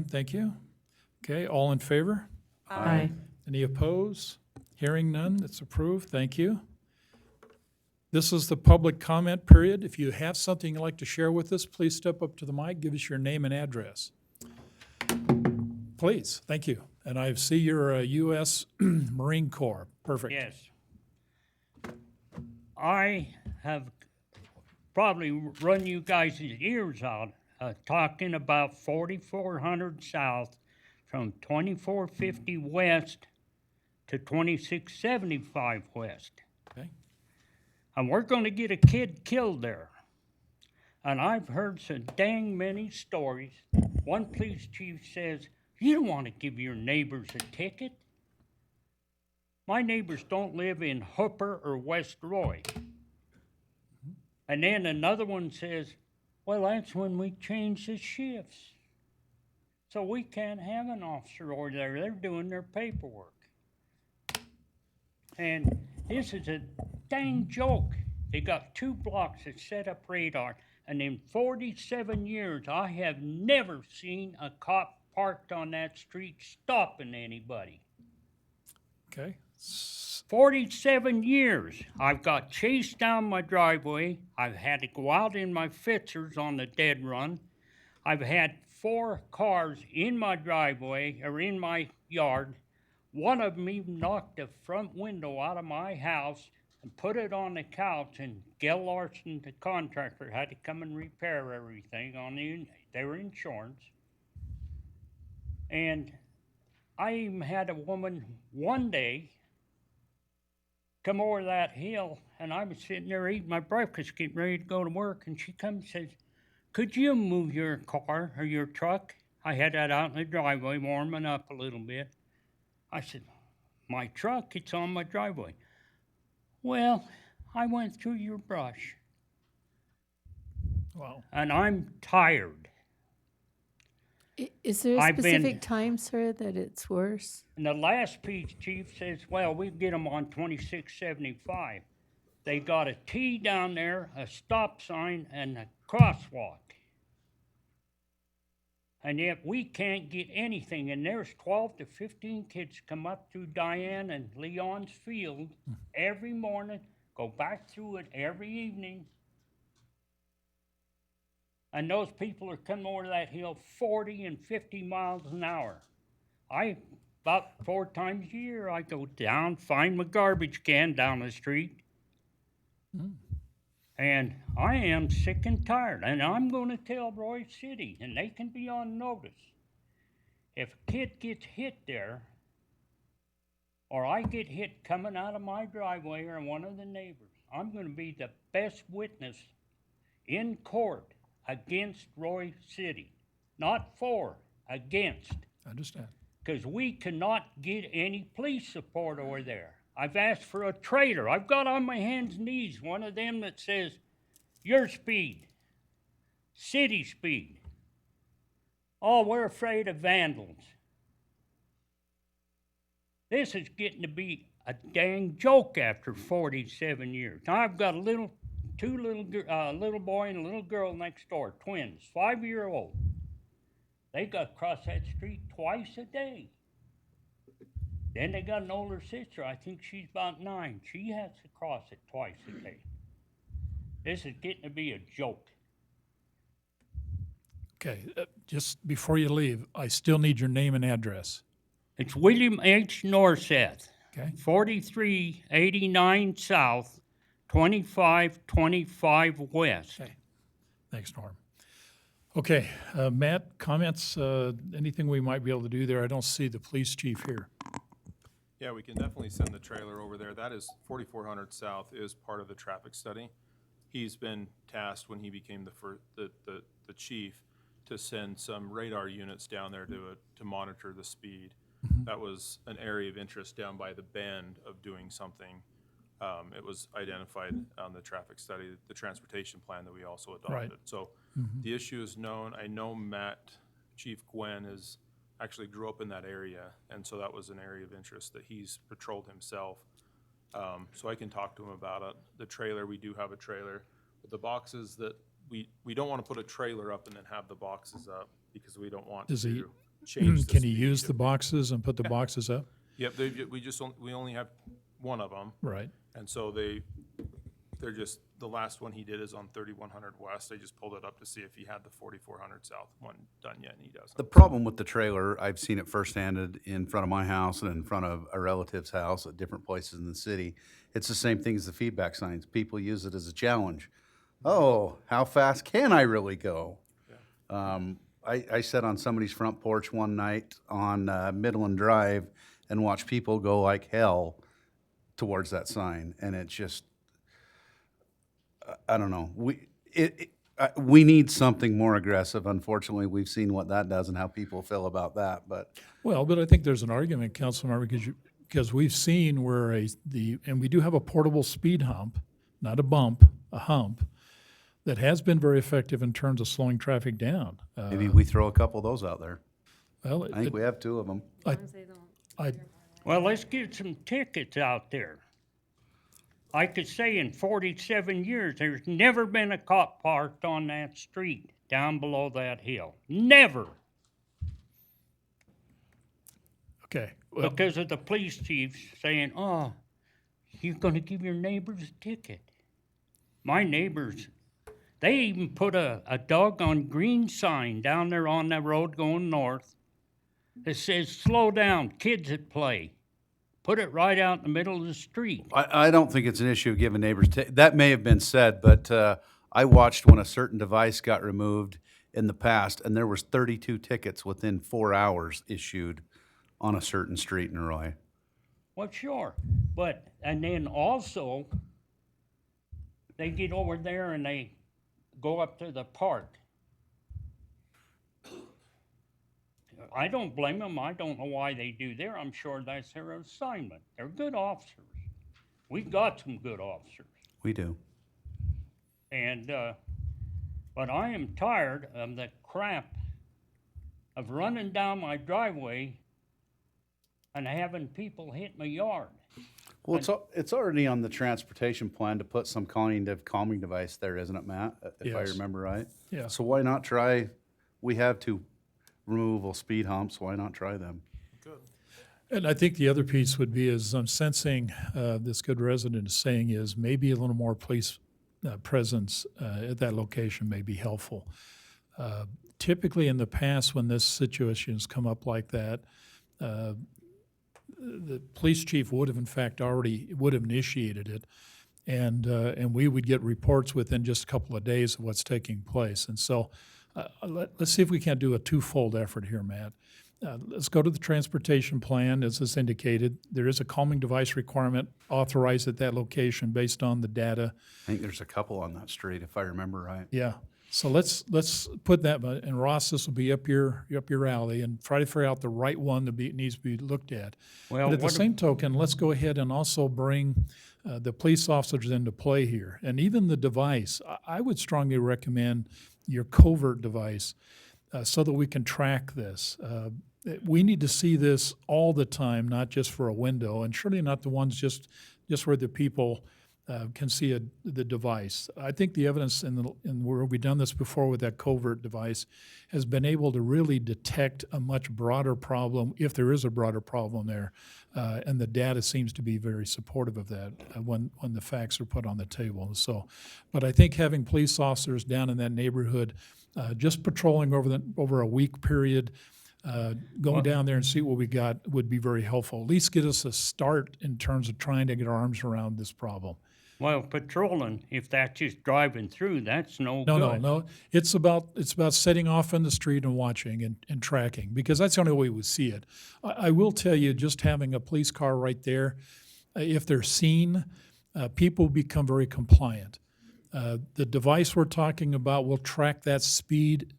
thank you. Okay, all in favor? Aye. Any opposed? Hearing none, it's approved. Thank you. This is the public comment period. If you have something you'd like to share with us, please step up to the mic, give us your name and address. Please, thank you. And I see you're a U.S. Marine Corps. Perfect. Yes. I have probably run you guys' ears out talking about 4400 south from 2450 west to 2675 west. Okay. And we're going to get a kid killed there. And I've heard so dang many stories. One police chief says, you don't want to give your neighbors a ticket. My neighbors don't live in Hooper or West Roy. And then another one says, well, that's when we change the shifts. So we can't have an officer over there. They're doing their paperwork. And this is a dang joke. They got 2 blocks that set up radar. And in 47 years, I have never seen a cop parked on that street stopping anybody. Okay. 47 years. I've got chased down my driveway. I've had to go out in my Fitzers on the dead run. I've had 4 cars in my driveway or in my yard. One of them even knocked the front window out of my house and put it on the couch, and Gil Larson, the contractor, had to come and repair everything on their insurance. And I even had a woman one day come over that hill, and I was sitting there eating my breakfast, getting ready to go to work, and she comes and says, could you move your car or your truck? I had that out in the driveway warming up a little bit. I said, my truck, it's on my driveway. Well, I went through your brush, Wow. and I'm tired. Is there a I've been- specific time, sir, that it's worse? And the last piece chief says, well, we get them on 2675. They got a T down there, a stop sign, and a crosswalk. And yet we can't get anything. And there's 12 to 15 kids come up through Diane and Leon's field every morning, go back through it every evening. And those people are coming over that hill 40 and 50 miles an hour. About 4 times a year, I go down, find my garbage can down the street. And I am sick and tired. And I'm going to tell Roy City, and they can be on notice. If a kid gets hit there, or I get hit coming out of my driveway or one of the neighbors, I'm going to be the best witness in court against Roy City. Not for, against. I understand. Because we cannot get any police support over there. I've asked for a trailer. I've got on my hands and knees one of them that says, your speed, city speed. Oh, we're afraid of vandals. This is getting to be a dang joke after 47 years. Now I've got little boy and a little girl next door, twins, 5-year-old. They got to cross that street twice a day. Then they got an older sister, I think she's about 9. She has to cross it twice a day. This is getting to be a joke. Okay, just before you leave, I still need your name and address. It's William H. Norseth, Okay? 4389 South, 2525 West. Okay. Thanks, Norm. Okay, Matt, comments, anything we might be able to do there? I don't see the police chief here. Yeah, we can definitely send the trailer over there. That is 4400 South is part of the traffic study. He's been tasked when he became the chief to send some radar units down there to monitor the speed. That was an area of interest down by the bend of doing something. It was identified on the traffic study, the transportation plan that we also adopted. Right. So the issue is known. I know Chief Gwen actually grew up in that area, and so that was an area of interest that he's patrolled himself. So I can talk to him about it. The trailer, we do have a trailer. But the boxes that we don't want to put a trailer up and then have the boxes up because we don't want Does he, to. change the Can he speed use of the boxes and put the boxes up? Yep, we only have one of them, Right. and so they're just, the last one he did is on 3100 West. I just pulled it up to see if he had the 4400 South one done yet, and he doesn't. The problem with the trailer, I've seen it firsthand in front of my house and in front of a relative's house at different places in the city. It's the same thing as the feedback signs. People use it as a challenge. Oh, how fast can I really go? I sat on somebody's front porch one night on Midland Drive and watched people go like hell towards that sign, and it just, I don't know. We need something more aggressive. Unfortunately, we've seen what that does and how people feel about that. But Well, but I think there's an argument, Councilmember, because we've seen where and we do have a portable speed hump, not a bump, a hump, that has been very effective in terms of slowing traffic down. maybe we throw a couple of those out there. Well, I think we have two of them. I, Well, let's get some tickets out there. I could say in 47 years, there's never been a cop parked on that street down below that hill. Never. okay. Well, Because of the police chiefs saying, oh, you're going to give your neighbors a ticket. My neighbors, they even put a doggone green sign down there on the road going north that says, slow down, kids at play. Put it right out in the middle of the street. I don't think it's an issue of giving neighbors, that may have been said, but I watched when a certain device got removed in the past, and there was 32 tickets within 4 hours issued on a certain street in Roy. Well, sure. But, and then also, they get over there and they go up to the park. I don't blame them. I don't know why they do there. I'm sure that's their assignment. They're good officers. We've got some good officers. We do. And, but I am tired of the crap of running down my driveway and having people hit my yard. Well, it's already on the transportation plan to put some kind of calming device there, isn't it, Matt? If I Yes. remember right. Yeah. So why not try, we have two removable speed humps, why not try them? Good. And I think the other piece would be, is I'm sensing this good resident is saying, is maybe a little more police presence at that location may be helpful. Typically in the past, when this situation has come up like that, the police chief would have in fact would have initiated it, and we would get reports within just a couple of days of what's taking place. And so let's see if we can't do a twofold effort here, Matt. Let's go to the transportation plan, as is indicated. There is a calming device requirement authorized at that location based on the data. I think there's a couple on that street, if I remember right. Yeah. So let's put that, and Ross, this will be up your alley, and try to figure out the right one that needs to be looked at. Well, But at the what same token, let's go ahead and also bring the police officers into play here, and even the device. I would strongly recommend your covert device so that we can track this. We need to see this all the time, not just for a window, and surely not the ones just where the people can see the device. I think the evidence in where we've done this before with that covert device has been able to really detect a much broader problem, if there is a broader problem there, and the data seems to be very supportive of that when the facts are put on the table. So, but I think having police officers down in that neighborhood, just patrolling over a week period, going down there and see what we got would be very helpful. At least get us a start in terms of trying to get our arms around this problem. Well, patrolling, if that's just driving through, that's no good. No. It's about setting off in the street and watching and tracking, because that's the only way we see it. I will tell you, just having a police car right there, if they're seen, people become very compliant. The device we're talking about will track that speed,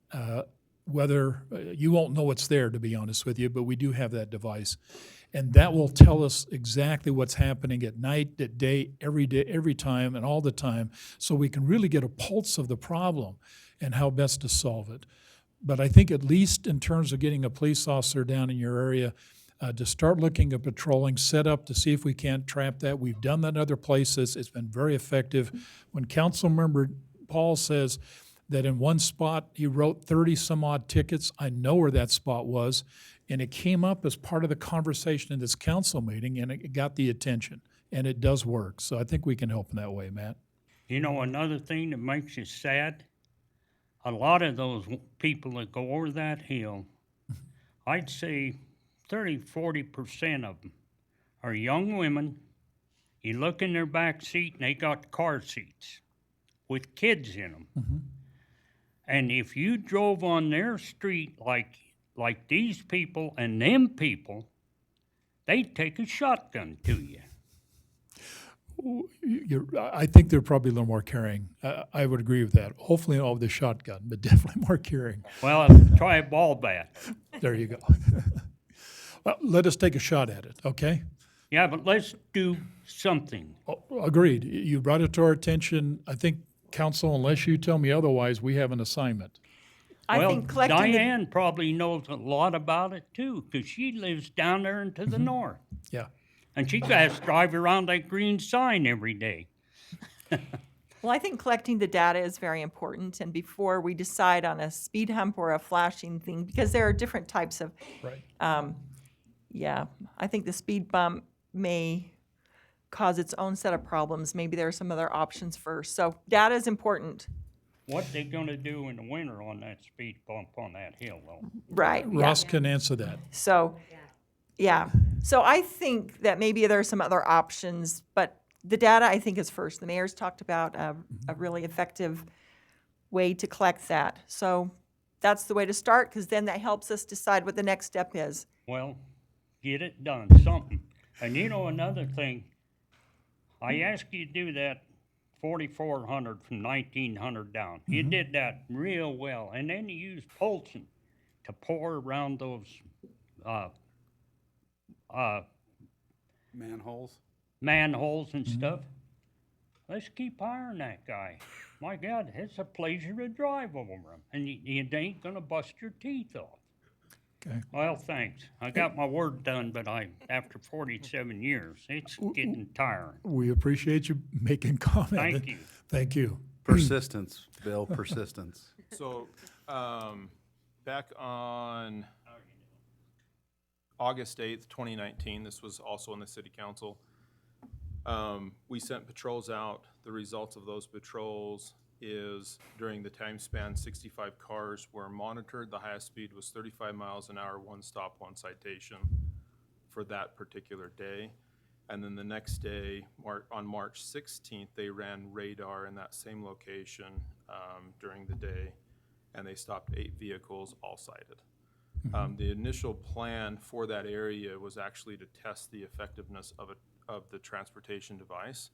whether you won't know it's there, to be honest with you, but we do have that device. And that will tell us exactly what's happening at night, at day, every time, and all the time, so we can really get a pulse of the problem and how best to solve it. But I think at least in terms of getting a police officer down in your area to start looking at patrolling, set up to see if we can't trap that. We've done that in other places. It's been very effective. When Councilmember Paul says that in one spot, he wrote 30-some-odd tickets. I know where that spot was, and it came up as part of the conversation in this council meeting, and it got the attention, and it does work. So I think we can help in that way, Matt. You know, another thing that makes you sad, a lot of those people that go over that hill, I'd say 30-40% of them are young women. You look in their back seat and they got car seats with kids in them. And if you drove on their street like these people and them people, they'd take a shotgun to you. I think they're probably a little more caring. I would agree with that. Hopefully not with the shotgun, but definitely more caring. Well, try a ball bat. There you go. Well, let us take a shot at it, okay? Yeah, but let's do something. Oh, agreed. You brought it to our attention. I think, council, unless you tell me otherwise, we have an assignment. I Well, think collecting the, Diane probably knows a lot about it too, because she lives down there and to the north. Yeah. And she has to drive around that green sign every day. well, I think collecting the data is very important. And before we decide on a speed hump or a flashing thing, because there are different types of, Right. yeah, I think the speed bump may cause its own set of problems. Maybe there are some other options first. So data is important. What they gonna do in the winter on that speed bump on that hill though? Right. Yeah. Ross can answer that. So, yeah. So I think that maybe there are some other options, but the data I think is first. The mayor's talked about a really effective way to collect that. So that's the way to start, because then that helps us decide what the next step is. Well, get it done, something. And you know another thing, I asked you to do that 4,400 from 1,900 down. You did that real well. And then you used Polson to pour around those Manholes? manholes and stuff. Let's keep hiring that guy. My God, it's a pleasure to drive over them. And you ain't gonna bust your teeth off. Okay. Well, thanks. I got my work done, but after 47 years, it's getting tiring. We appreciate you making comment. Thank you. Thank you. Persistence, Bill, persistence. So, back on August 8th, 2019, this was also in the city council, we sent patrols out. The results of those patrols is during the time span, 65 cars were monitored. The highest speed was 35 miles an hour, one stop, one citation for that particular day. And then the next day, on March 16th, they ran radar in that same location during the day, and they stopped 8 vehicles, all cited. The initial plan for that area was actually to test the effectiveness of the transportation device.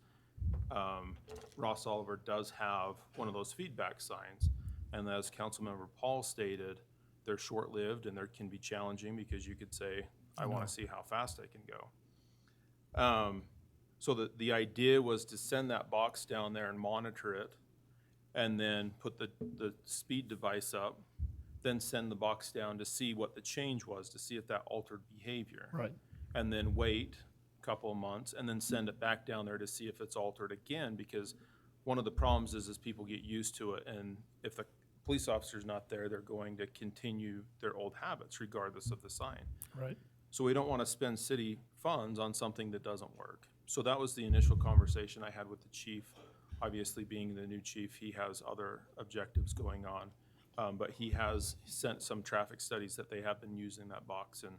Ross Oliver does have one of those feedback signs, and as Councilmember Paul stated, they're short-lived and they can be challenging because you could say, I want to see how fast I can go. So the idea was to send that box down there and monitor it, and then put the speed device up, then send the box down to see what the change was, to see if that altered behavior. Right. And then wait a couple of months and then send it back down there to see if it's altered again, because one of the problems is people get used to it, and if the police officer's not there, they're going to continue their old habits regardless of the sign. Right. So we don't want to spend city funds on something that doesn't work. So that was the initial conversation I had with the chief. Obviously, being the new chief, he has other objectives going on. But he has sent some traffic studies that they have been using that box, and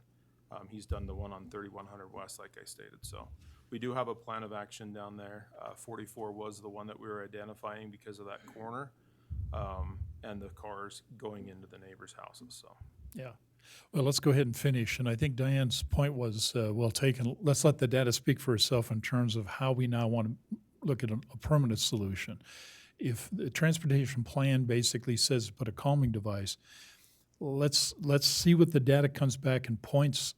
he's done the one on 3100 West, like I stated. So we do have a plan of action down there. 44 was the one that we were identifying because of that corner and the cars going into the neighbors' houses. So. Yeah. Well, let's go ahead and finish. And I think Diane's point was well taken. Let's let the data speak for itself in terms of how we now want to look at a permanent solution. If the transportation plan basically says put a calming device, let's see what the data comes back and points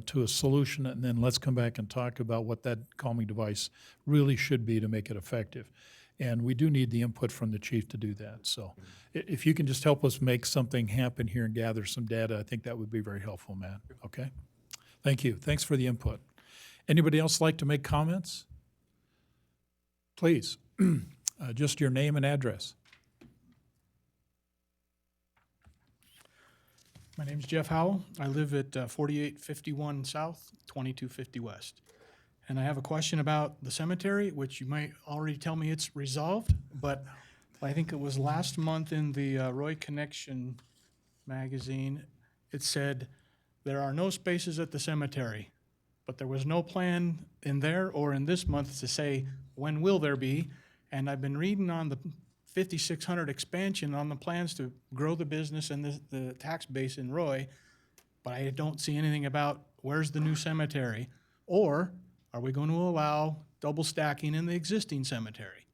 to a solution, and then let's come back and talk about what that calming device really should be to make it effective. And we do need the input from the chief to do that. So if you can just help us make something happen here and gather some data, I think that would be very helpful, Matt. Okay? Thank you. Thanks for the input. Anybody else like to make comments? Please. Just your name and address. My name's Jeff Howell. I live at 4851 South, 2250 West. And I have a question about the cemetery, which you might already tell me it's resolved, but I think it was last month in the Roy Connection magazine, it said, there are no spaces at the cemetery, but there was no plan in there or in this month to say, when will there be? And I've been reading on the 5600 expansion on the plans to grow the business and the tax base in Roy, but I don't see anything about where's the new cemetery? Or are we going to allow double stacking in the existing cemetery?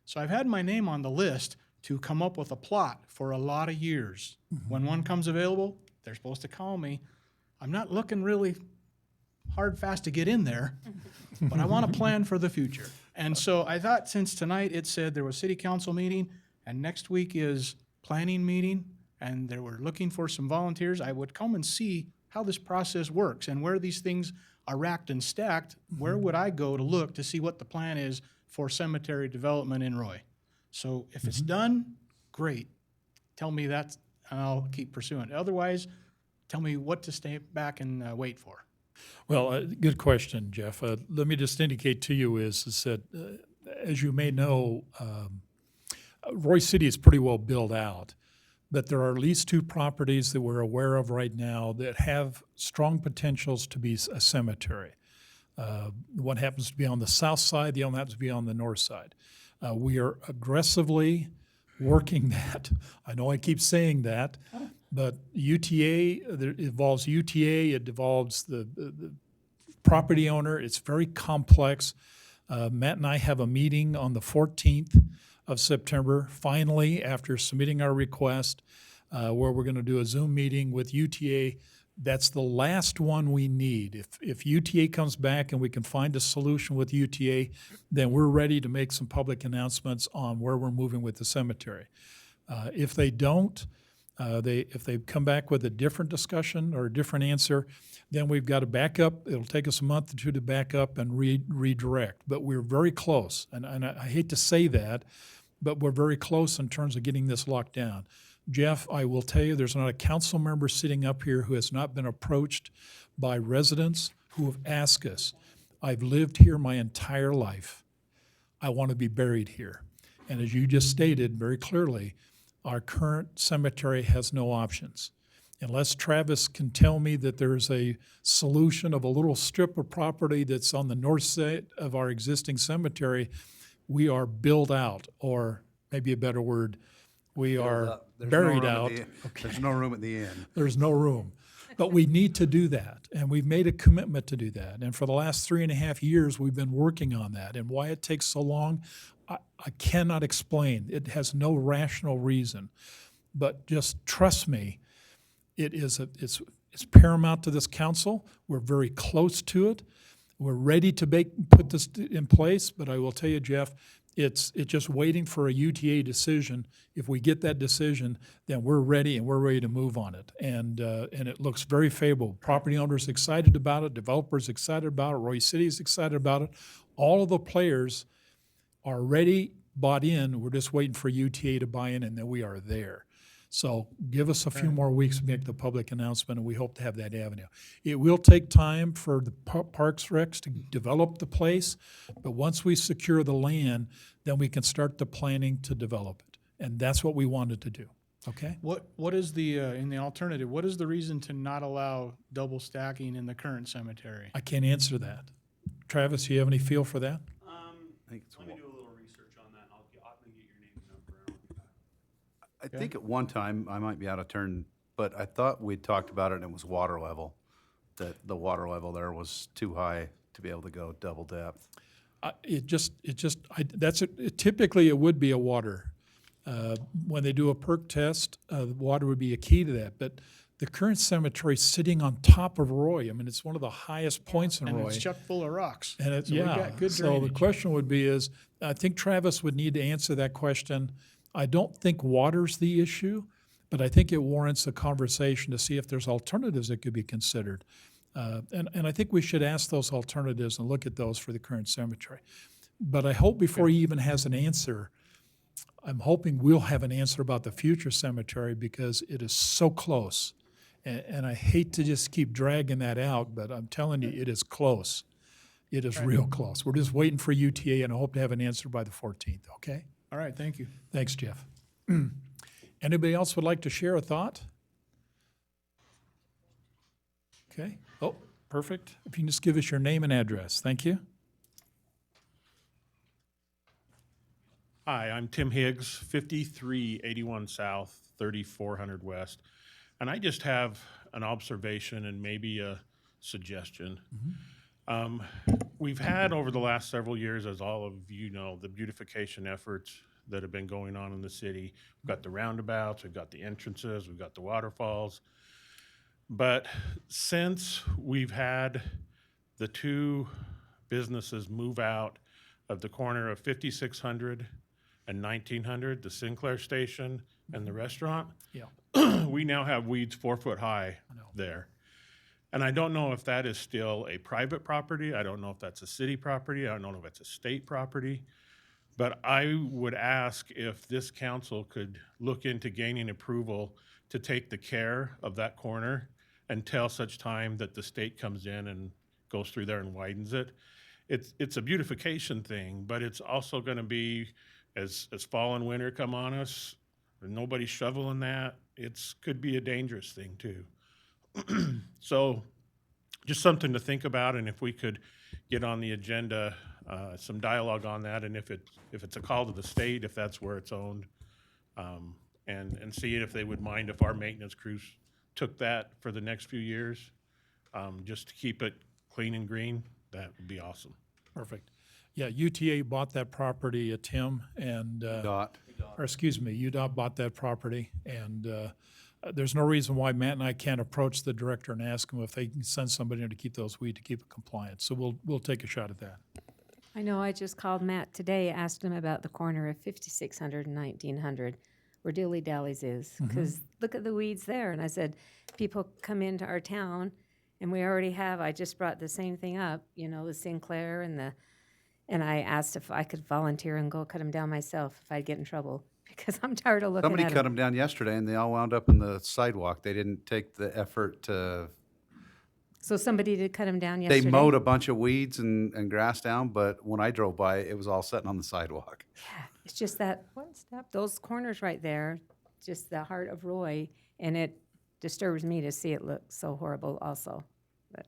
So I've had my name on the list to come up with a plot for a lot of years. When one comes available, they're supposed to call me. I'm not looking really hard, fast to get in there, but I want to plan for the future. And so I thought since tonight it said there was city council meeting and next week is planning meeting and they were looking for some volunteers, I would come and see how this process works and where these things are racked and stacked. Where would I go to look to see what the plan is for cemetery development in Roy? So if it's done, great. Tell me that and I'll keep pursuing. Otherwise, tell me what to stay back and wait for. Well, good question, Jeff. Let me just indicate to you is that, as you may know, Roy City is pretty well built out, but there are at least two properties that we're aware of right now that have strong potentials to be a cemetery. One happens to be on the south side, the other happens to be on the north side. We are aggressively working that. I know I keep saying that, but UTA, it involves UTA, it involves the property owner. It's very complex. Matt and I have a meeting on the 14th of September, finally, after submitting our request, where we're going to do a Zoom meeting with UTA. That's the last one we need. If UTA comes back and we can find a solution with UTA, then we're ready to make some public announcements on where we're moving with the cemetery. If they don't, if they come back with a different discussion or a different answer, then we've got to back up. It'll take us a month or two to back up and redirect. But we're very close, and I hate to say that, but we're very close in terms of getting this locked down. Jeff, I will tell you, there's not a council member sitting up here who has not been approached by residents who have asked us, I've lived here my entire life. I want to be buried here. And as you just stated very clearly, our current cemetery has no options. Unless Travis can tell me that there's a solution of a little strip of property that's on the north side of our existing cemetery, we are built out, or maybe a better word, we are buried out. There's no room at the end. There's no room. But we need to do that, and we've made a commitment to do that. And for the last 3.5 years, we've been working on that. And why it takes so long, I cannot explain. It has no rational reason. But just trust me, it's paramount to this council. We're very close to it. We're ready to put this in place. But I will tell you, Jeff, it's just waiting for a UTA decision. If we get that decision, then we're ready and we're ready to move on it. And it looks very favorable. Property owners excited about it. Developers excited about it. Roy City is excited about it. All of the players are ready, bought in. We're just waiting for UTA to buy in, and then we are there. So give us a few more weeks to make the public announcement, and we hope to have that avenue. It will take time for the Parks Recs to develop the place, but once we secure the land, then we can start the planning to develop it. And that's what we wanted to do, okay? What is the, in the alternative, what is the reason to not allow double stacking in the current cemetery? I can't answer that. Travis, you have any feel for that? I think it's Let me do a little research on that, and I'll get your name and number, and I'll be back. I think at one time, I might be out of turn, but I thought we'd talked about it and it was water level, that the water level there was too high to be able to go double depth. Typically it would be a water. When they do a perk test, water would be a key to that. But the current cemetery is sitting on top of Roy. I mean, it's one of the highest points in And Roy. it's chock full of rocks. And it's, So we got good so the drainage. question would be is, I think Travis would need to answer that question. I don't think water's the issue, but I think it warrants a conversation to see if there's alternatives that could be considered. And I think we should ask those alternatives and look at those for the current cemetery. But I hope before he even has an answer, I'm hoping we'll have an answer about the future cemetery because it is so close. And I hate to just keep dragging that out, but I'm telling you, it is close. It is real close. We're just waiting for UTA, and I hope to have an answer by the 14th, okay? All right, thank you. Thanks, Jeff. Anybody else would like to share a thought? Okay. Oh, perfect. If you can just give us your name and address. Thank you. Hi, I'm Tim Higgs, 5381 South, 3400 West. And I just have an observation and maybe a suggestion. We've had over the last several years, as all of you know, the beautification efforts that have been going on in the city. We've got the roundabouts, we've got the entrances, we've got the waterfalls. But since we've had the two businesses move out of the corner of 5600 and 1900, the Sinclair Station and the restaurant, Yeah. we now have weeds 4 foot high there. And I don't know if that is still a private property. I don't know if that's a city property. I don't know if it's a state property. But I would ask if this council could look into gaining approval to take the care of that corner until such time that the state comes in and goes through there and widens it. It's a beautification thing, but it's also going to be, as fall and winter come on us, and nobody's shoveling that, could be a dangerous thing too. So just something to think about, and if we could get on the agenda, some dialogue on that, and if it's a call to the state, if that's where it's owned, and see if they would mind if our maintenance crews took that for the next few years, just to keep it clean and green, that would be awesome. Perfect. Yeah, UTA bought that property, Tim, and, Dot. or excuse me, UDOT bought that property, and there's no reason why Matt and I can't approach the director and ask him if they can send somebody in to keep those weeds, to keep it compliant. So we'll take a shot at that. I know I just called Matt today, asked him about the corner of 5600 and 1900, where Dilly Dally's is, because look at the weeds there. And I said, people come into our town, and we already have, I just brought the same thing up, you know, the Sinclair and I asked if I could volunteer and go cut them down myself if I'd get in trouble, because I'm tired of looking Somebody at cut them. them down yesterday, and they all wound up in the sidewalk. They didn't take the effort to. So somebody did cut them down They yesterday? mowed a bunch of weeds and grass down, but when I drove by, it was all sitting on the sidewalk. Yeah, it's just that one step, those corners right there, just the heart of Roy, and it disturbs me to see it look so horrible also. But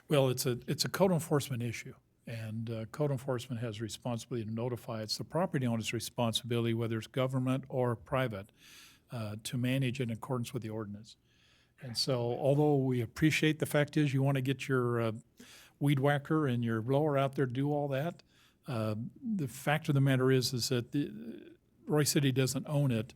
Well, it's a code enforcement issue, and code enforcement has responsibility to notify. It's the property owner's responsibility, whether it's government or private, to manage in accordance with the ordinance. And so, although we appreciate the fact is you want to get your weed whacker and your blower out there to do all that, the fact of the matter is that Roy City doesn't own it,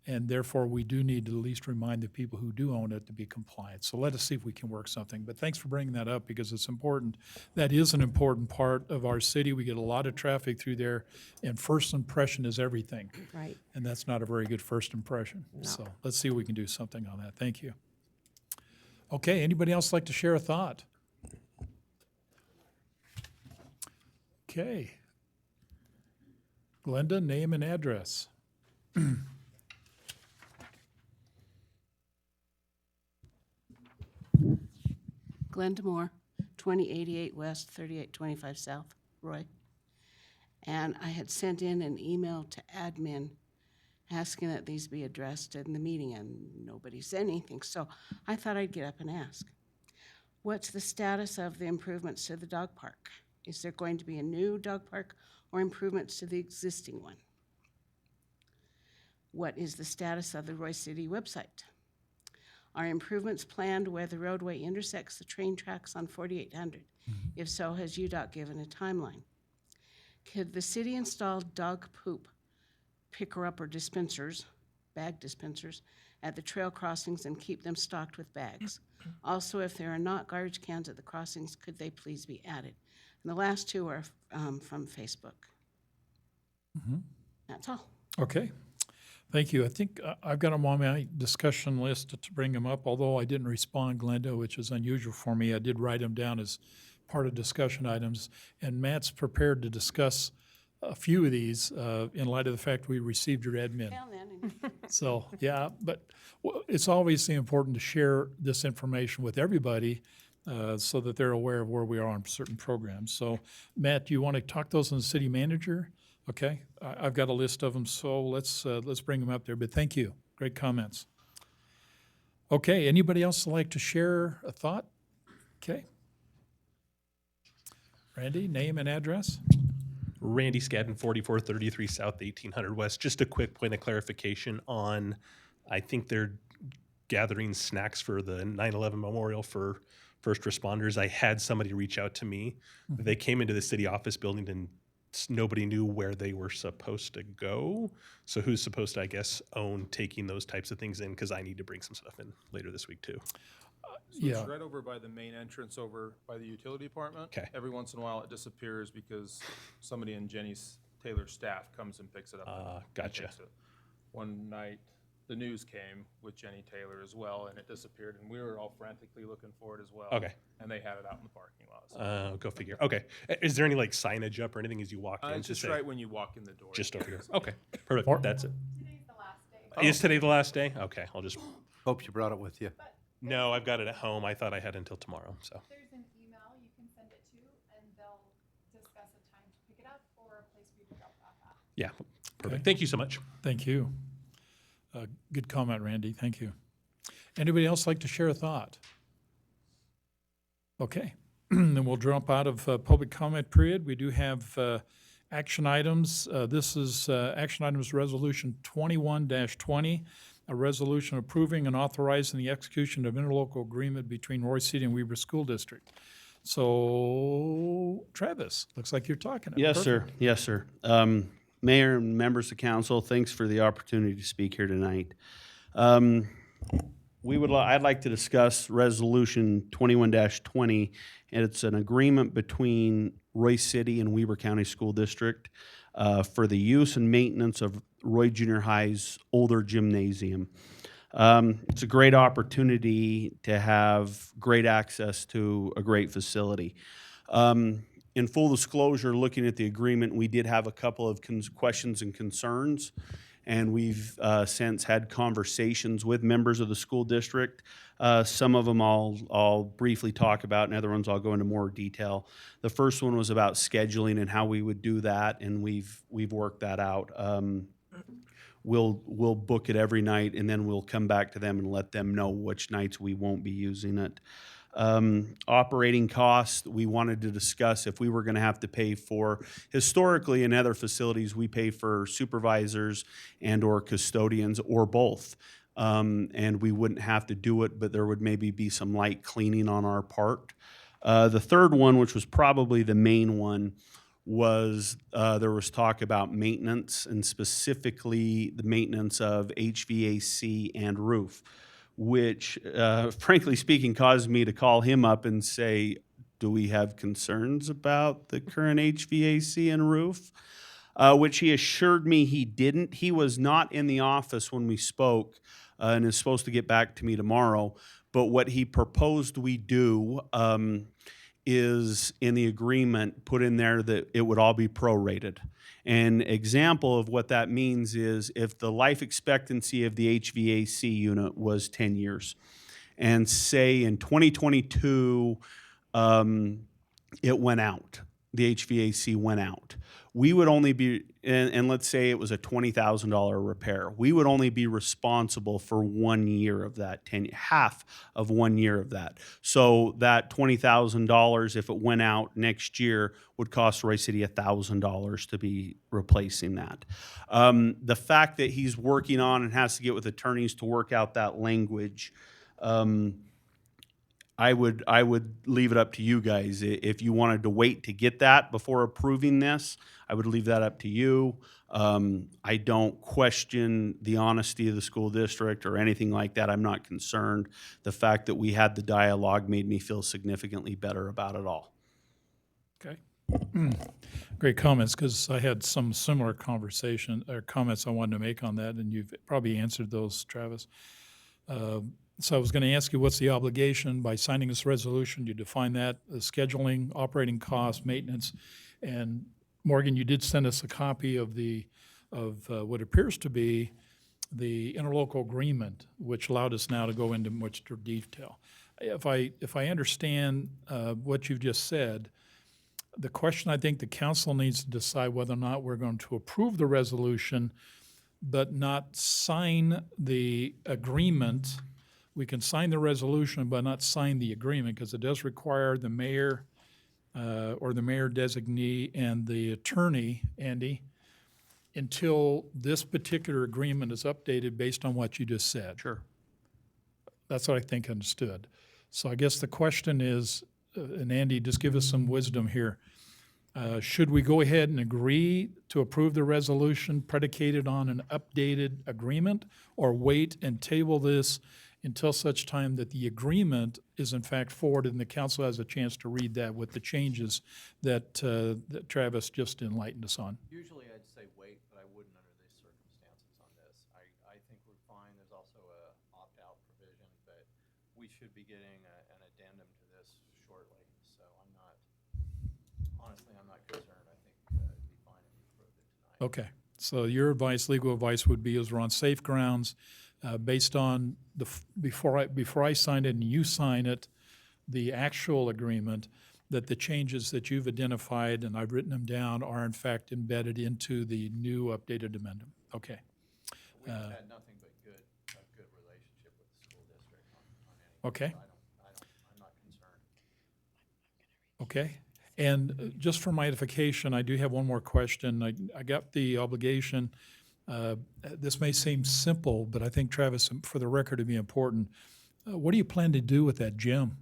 and therefore we do need to at least remind the people who do own it to be compliant. So let us see if we can work something. But thanks for bringing that up, because it's important. That is an important part of our city. We get a lot of traffic through there, and first impression is everything. right, And that's not a very good first impression. So let's see if we can do something on that. Thank you. Okay, anybody else like to share a thought? Okay. Glenda, name and address. Glenda Moore, 2088 West, 3825 South, Roy. And I had sent in an email to admin asking that these be addressed in the meeting, and nobody said anything. So I thought I'd get up and ask. What's the status of the improvements to the dog park? Is there going to be a new dog park or improvements to the existing one? What is the status of the Roy City website? Are improvements planned where the roadway intersects the train tracks on 4800? If so, has UDOT given a timeline? Could the city install dog poop picker-upper dispensers, bag dispensers, at the trail crossings and keep them stocked with bags? Also, if there are not garbage cans at the crossings, could they please be added? And the last two are from Facebook. That's all. Okay, thank you. I think I've got them on my discussion list to bring them up, although I didn't respond, Glenda, which is unusual for me. I did write them down as part of discussion items, and Matt's prepared to discuss a few of these in light of the fact we received your admin. Down then, and So, yeah, but it's obviously important to share this information with everybody so that they're aware of where we are on certain programs. So, Matt, do you want to talk those on the city manager? Okay, I've got a list of them, so let's bring them up there. But thank you, great comments. Okay, anybody else like to share a thought? Okay. Randy, name and address? Randy Skadden, 4433 South, 1800 West. Just a quick point of clarification on, I think they're gathering snacks for the 9/11 memorial for first responders. I had somebody reach out to me. They came into the city office building and nobody knew where they were supposed to go. So who's supposed to, I guess, own taking those types of things in? Because I need to bring some stuff in later this week too. So Yeah. it's right over by the main entrance over by the utility department. 'Kay. Every once in a while it disappears because somebody in Taylor's staff comes and picks it up. and Gotcha. takes it. One night, the news came with Jenny Taylor as well, and it disappeared, and we were all frantically looking for it as well. Okay. And they had it out in the parking lot. So, Go figure. Okay. Is there any like signage up or anything as you walk in? it's to just say- right when you walk in the door. Just over here. Okay. Perfect. Or- That's it. Is today the last day? Okay. I'll just. Hope you brought it with you. No, I've got it at home. I thought I had until tomorrow. So. There's an email you can send it to, and they'll discuss a time to pick it up or a place for you to drop it off at. Yeah. Perfect. Okay. Thank you so much. Thank you. Good comment, Randy. Thank you. Anybody else like to share a thought? Okay, then we'll jump out of public comment period. We do have action items. This is action items resolution 21-20, a resolution approving and authorizing the execution of interlocal agreement between Roy City and Weber School District. So, Travis, looks like you're talking. Yes, sir. Perfect. Yes, sir. Mayor and members of council, thanks for the opportunity to speak here tonight. I'd like to discuss Resolution 21-20, and it's an agreement between Roy City and Weber County School District for the use and maintenance of Roy Junior High's older gymnasium. It's a great opportunity to have great access to a great facility. In full disclosure, looking at the agreement, we did have a couple of questions and concerns, and we've since had conversations with members of the school district. Some of them I'll briefly talk about, and other ones I'll go into more detail. The first one was about scheduling and how we would do that, and we've worked that out. We'll book it every night, and then we'll come back to them and let them know which nights we won't be using it. Operating costs, we wanted to discuss if we were going to have to pay for, historically in other facilities, we pay for supervisors and or custodians or both. And we wouldn't have to do it, but there would maybe be some light cleaning on our part. The third one, which was probably the main one, was there was talk about maintenance, and specifically the maintenance of HVAC and roof, which, frankly speaking, caused me to call him up and say, do we have concerns about the current HVAC and roof? Which he assured me he didn't. He was not in the office when we spoke and is supposed to get back to me tomorrow. But what he proposed we do is in the agreement put in there that it would all be prorated. An example of what that means is if the life expectancy of the HVAC unit was 10 years, and say in 2022 it went out, the HVAC went out, we would only be, and let's say it was a $20,000 repair, we would only be responsible for 1 year of that, half of 1 year of that. So that $20,000, if it went out next year, would cost Roy City $1,000 to be replacing that. The fact that he's working on and has to get with attorneys to work out that language, I would leave it up to you guys. If you wanted to wait to get that before approving this, I would leave that up to you. I don't question the honesty of the school district or anything like that. I'm not concerned. The fact that we had the dialogue made me feel significantly better about it all. Okay. Great comments, because I had some similar conversation or comments I wanted to make on that, and you've probably answered those, Travis. So I was going to ask you, what's the obligation by signing this resolution? You define that, the scheduling, operating costs, maintenance, and Morgan, you did send us a copy of what appears to be the interlocal agreement, which allowed us now to go into much detail. If I understand what you've just said, the question I think the council needs to decide whether or not we're going to approve the resolution but not sign the agreement. We can sign the resolution but not sign the agreement because it does require the mayor or the mayor designee and the attorney, Andy, until this particular agreement is updated based on what you just said. Sure. That's what I think understood. So I guess the question is, and Andy, just give us some wisdom here. Should we go ahead and agree to approve the resolution predicated on an updated agreement, or wait and table this until such time that the agreement is in fact forwarded and the council has a chance to read that with the changes that Travis just enlightened us on? Usually I'd say wait, but I wouldn't under these circumstances on this. I think we're fine. There's also a opt-out provision, but we should be getting an addendum to this shortly. So honestly, I'm not concerned. I think it'd be fine if we approved it tonight. Okay, so your advice, legal advice would be is we're on safe grounds based on before I sign it and you sign it, the actual agreement, that the changes that you've identified, and I've written them down, are in fact embedded into the new updated amendment. Okay. We've had nothing but a good relationship with the school district on anything. Okay. So I'm not concerned. Okay. And just for my edification, I do have one more question. I got the obligation. This may seem simple, but I think, Travis, for the record, it'd be important. What do you plan to do with that gym?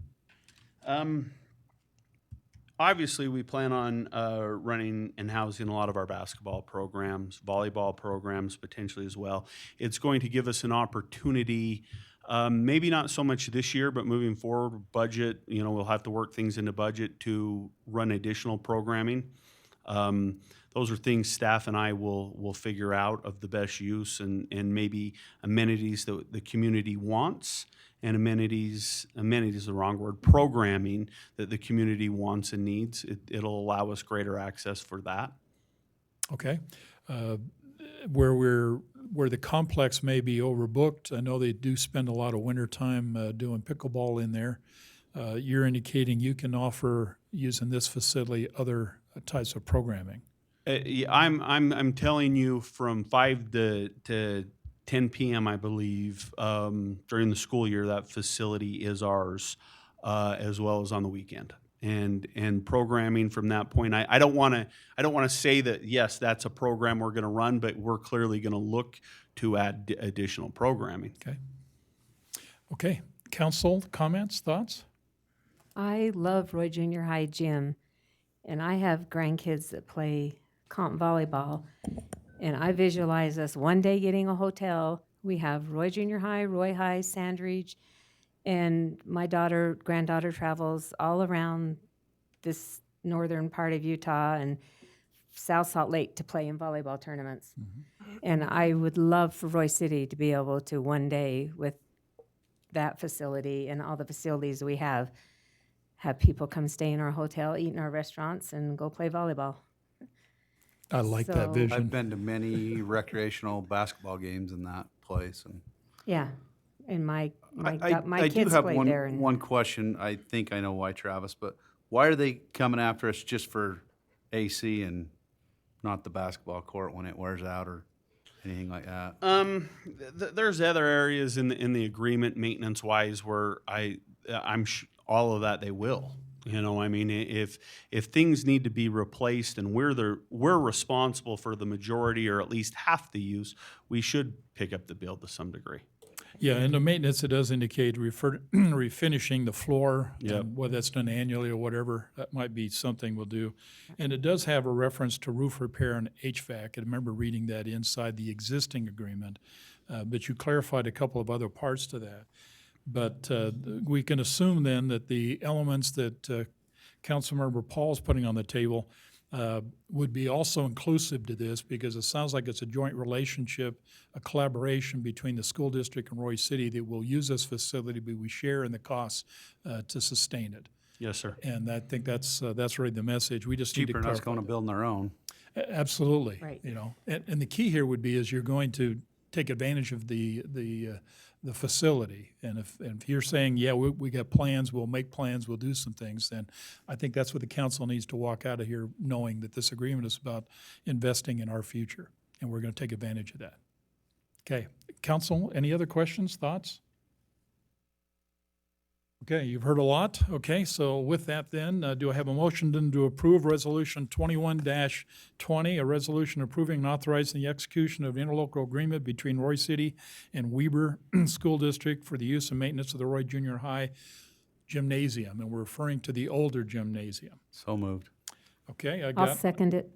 Obviously, we plan on running and housing a lot of our basketball programs, volleyball programs potentially as well. It's going to give us an opportunity, maybe not so much this year, but moving forward, budget, we'll have to work things into budget to run additional programming. Those are things staff and I will figure out of the best use and maybe amenities that the community wants, and amenities is the wrong word, programming that the community wants and needs. It'll allow us greater access for that. Okay. Where the complex may be overbooked, I know they do spend a lot of winter time doing pickleball in there. You're indicating you can offer, using this facility, other types of programming. Yeah, I'm telling you from 5 to 10 p.m. I believe during the school year that facility is ours, as well as on the weekend. And programming from that point, I don't want to say that yes, that's a program we're going to run, but we're clearly going to look to add additional programming. Okay. Okay. Council, comments, thoughts? I love Roy Junior High gym, and I have grandkids that play comp volleyball, and I visualize us one day getting a hotel. We have Roy Junior High, Roy High, Sandridge, and my granddaughter travels all around this northern part of Utah and South Salt Lake to play in volleyball tournaments. Mm-hmm. And I would love for Roy City to be able to one day, with that facility and all the facilities we have people come stay in our hotel, eat in our restaurants, and go play volleyball. I like that So- vision. I've been to many recreational basketball games in that place, and Yeah, and my I do kids have play there. And one question. I think I know why, Travis, but why are they coming after us just for AC and not the basketball court when it wears out or anything like that? There's other areas in the agreement, maintenance wise, where I'm all of that they will. I mean, if things need to be replaced and we're responsible for the majority or at least half the use, we should pick up the bill to some degree. Yeah, and the maintenance, it does indicate refinishing the floor, Yep. whether that's done annually or whatever, that might be something we'll do. And it does have a reference to roof repair and HVAC. I remember reading that inside the existing agreement, but you clarified a couple of other parts to that. But we can assume then that the elements that Councilmember Paul's putting on the table would be also inclusive to this, because it sounds like it's a joint relationship, a collaboration between the school district and Roy City that will use this facility, but we share in the costs to sustain it. Yes, sir. And I think that's really the message. We just need to Cheaper than us clarify going to that. building our own. Absolutely. Right. You know, and the key here would be is you're going to take advantage of the facility. And if you're saying, yeah, we got plans, we'll make plans, we'll do some things, then I think that's what the council needs to walk out of here knowing that this agreement is about investing in our future, and we're going to take advantage of that. Okay, council, any other questions, thoughts? Okay, you've heard a lot. Okay, so with that then, do I have a motion then to approve Resolution 21-20, a resolution approving and authorizing the execution of an interlocal agreement between Roy City and Weber School District for the use and maintenance of the Roy Junior High gymnasium, and we're referring to the older gymnasium. So moved. Okay, I'll second it.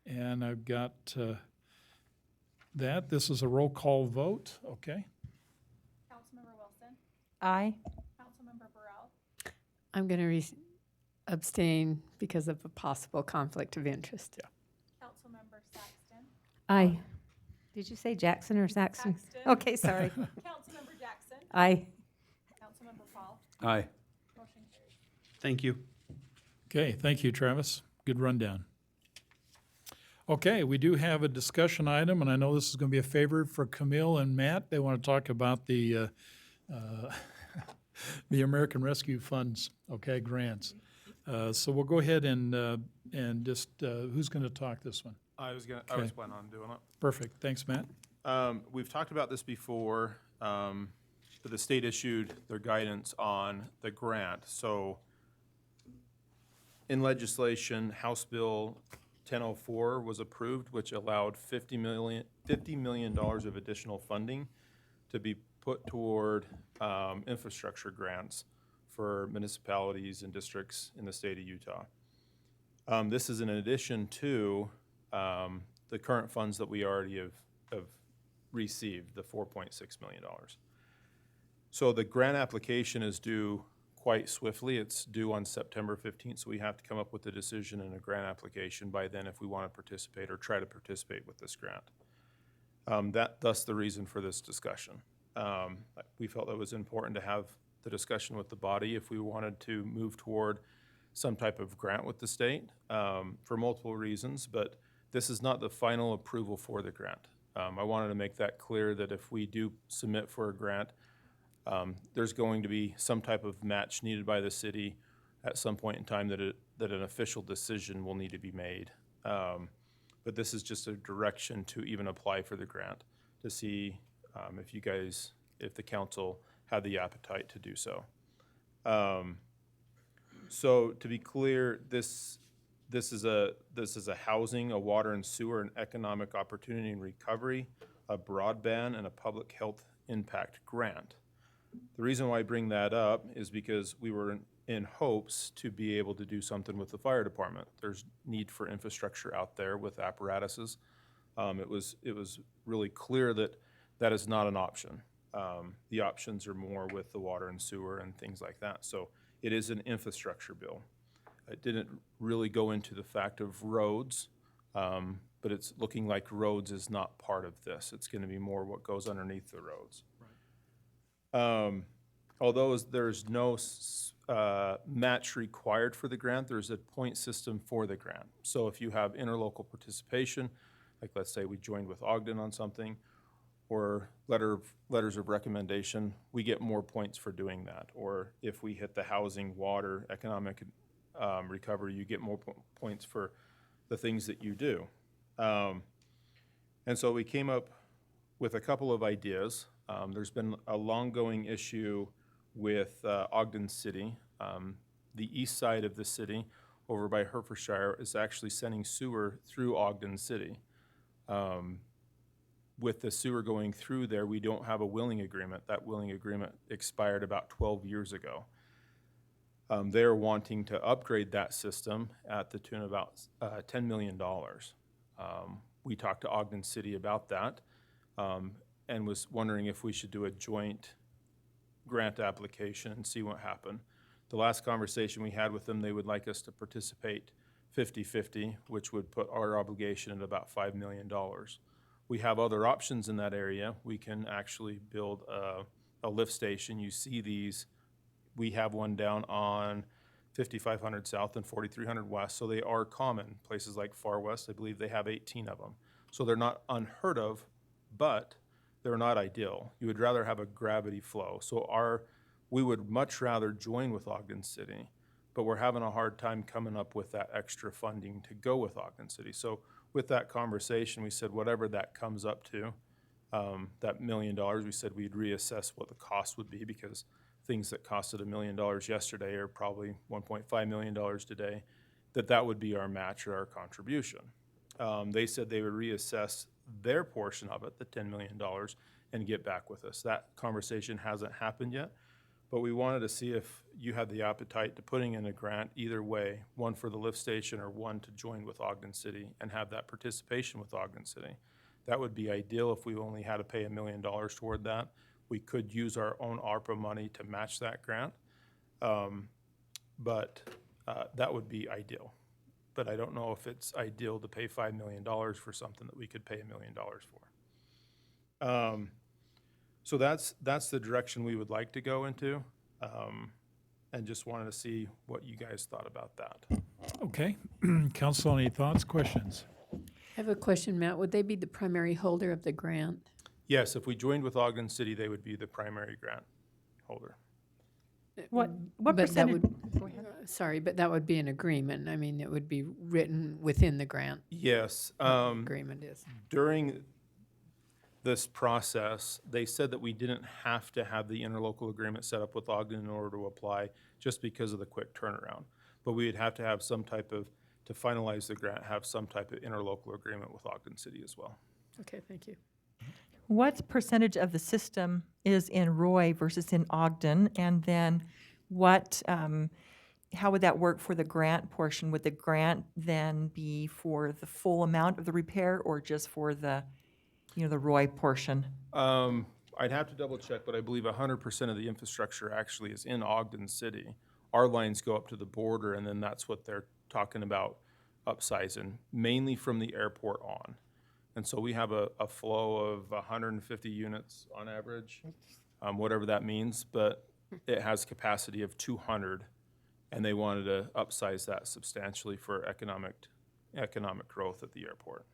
and I've got that. This is a roll call vote, okay? Councilmember Wilson, Aye. Councilmember Burrell, I'm going to abstain because of a possible conflict of interest. Councilmember Saxton, Aye. Did you say Jackson or Saxon? Saxton. Okay, sorry. Councilmember Jackson, Aye. Councilmember Paul, Aye. motion carries. Thank you. Okay, thank you, Travis. Good rundown. Okay, we do have a discussion item, and I know this is going to be a favorite for Camille and Matt. They want to talk about the the American Rescue Funds, okay, grants. So we'll go ahead and just, who's going to talk this one? I was Okay. planning on doing it. Perfect, thanks, Matt. We've talked about this before, but the state issued their guidance on the grant. So in legislation, House Bill 1004 was approved, which allowed $50 million of additional funding to be put toward infrastructure grants for municipalities and districts in the state of Utah. This is in addition to the current funds that we already have received, the $4.6 million. So the grant application is due quite swiftly. It's due on September 15th, so we have to come up with a decision and a grant application by then if we want to participate or try to participate with this grant. Thus the reason for this discussion. We felt it was important to have the discussion with the body if we wanted to move toward some type of grant with the state for multiple reasons, but this is not the final approval for the grant. I wanted to make that clear that if we do submit for a grant, there's going to be some type of match needed by the city at some point in time that an official decision will need to be made. But this is just a direction to even apply for the grant to see if the council had the appetite to do so. So to be clear, this is a housing, a water and sewer, and economic opportunity and recovery, a broadband, and a public health impact grant. The reason why I bring that up is because we were in hopes to be able to do something with the fire department. There's need for infrastructure out there with apparatuses. It was really clear that that is not an option. The options are more with the water and sewer and things like that. So it is an infrastructure bill. It didn't really go into the fact of roads, but it's looking like roads is not part of this. It's going to be more what goes underneath the roads. Although there's no match required for the grant, there's a point system for the grant. So if you have interlocal participation, like let's say we joined with Ogden on something, or letters of recommendation, we get more points for doing that. Or if we hit the housing, water, economic recovery, you get more points for the things that you do. And so we came up with a couple of ideas. There's been a long-going issue with Ogden City. The east side of the city, over by Hertfordshire, is actually sending sewer through Ogden City. With the sewer going through there, we don't have a wheeling agreement. That wheeling agreement expired about 12 years ago. They're wanting to upgrade that system at the tune of about $10 million. We talked to Ogden City about that. And was wondering if we should do a joint grant application and see what happened. The last conversation we had with them, they would like us to participate 50-50, which would put our obligation at about $5 million. We have other options in that area. We can actually build a lift station. You see these. We have one down on 5,500 south and 4,300 west, so they are common. Places like Far West, I believe they have 18 of them. So they're not unheard of, but they're not ideal. You would rather have a gravity flow. So we would much rather join with Ogden City, but we're having a hard time coming up with that extra funding to go with Ogden City. So with that conversation, we said whatever that comes up to, that $1 million, we said we'd reassess what the cost would be, because things that costed $1 million yesterday are probably $1.5 million today, that would be our match or our contribution. They said they would reassess their portion of it, the $10 million, and get back with us. That conversation hasn't happened yet, but we wanted to see if you had the appetite to putting in a grant either way, one for the lift station or one to join with Ogden City and have that participation with Ogden City. That would be ideal if we only had to pay $1 million toward that. We could use our own ARPA money to match that grant, but that would be ideal. But I don't know if it's ideal to pay $5 million for something that we could pay $1 million for. So that's the direction we would like to go into, and just wanted to see what you guys thought about that. Okay. Council, any thoughts, questions? I have a question, Matt. Would they be the primary holder of the grant? Yes, if we joined with Ogden City, they would be the primary grant holder. What But that percentage? would, Go ahead. sorry, but that would be an agreement. I mean, it would be written within the grant. Yes. what the agreement is. During this process, they said that we didn't have to have the interlocal agreement set up with Ogden in order to apply, just because of the quick turnaround. But we would have to have some type of, to finalize the grant, have some type of interlocal agreement with Ogden City as well. Okay, thank you. What percentage of the system is in Roy versus in Ogden? And then how would that work for the grant portion? Would the grant then be for the full amount of the repair or just for the Roy portion? I'd have to double check, but I believe 100% of the infrastructure actually is in Ogden City. Our lines go up to the border, and then that's what they're talking about upsizing, mainly from the airport on. And so we have a flow of 150 units on average, whatever that means, but it has capacity of 200, and they wanted to upsize that substantially for economic growth at the airport.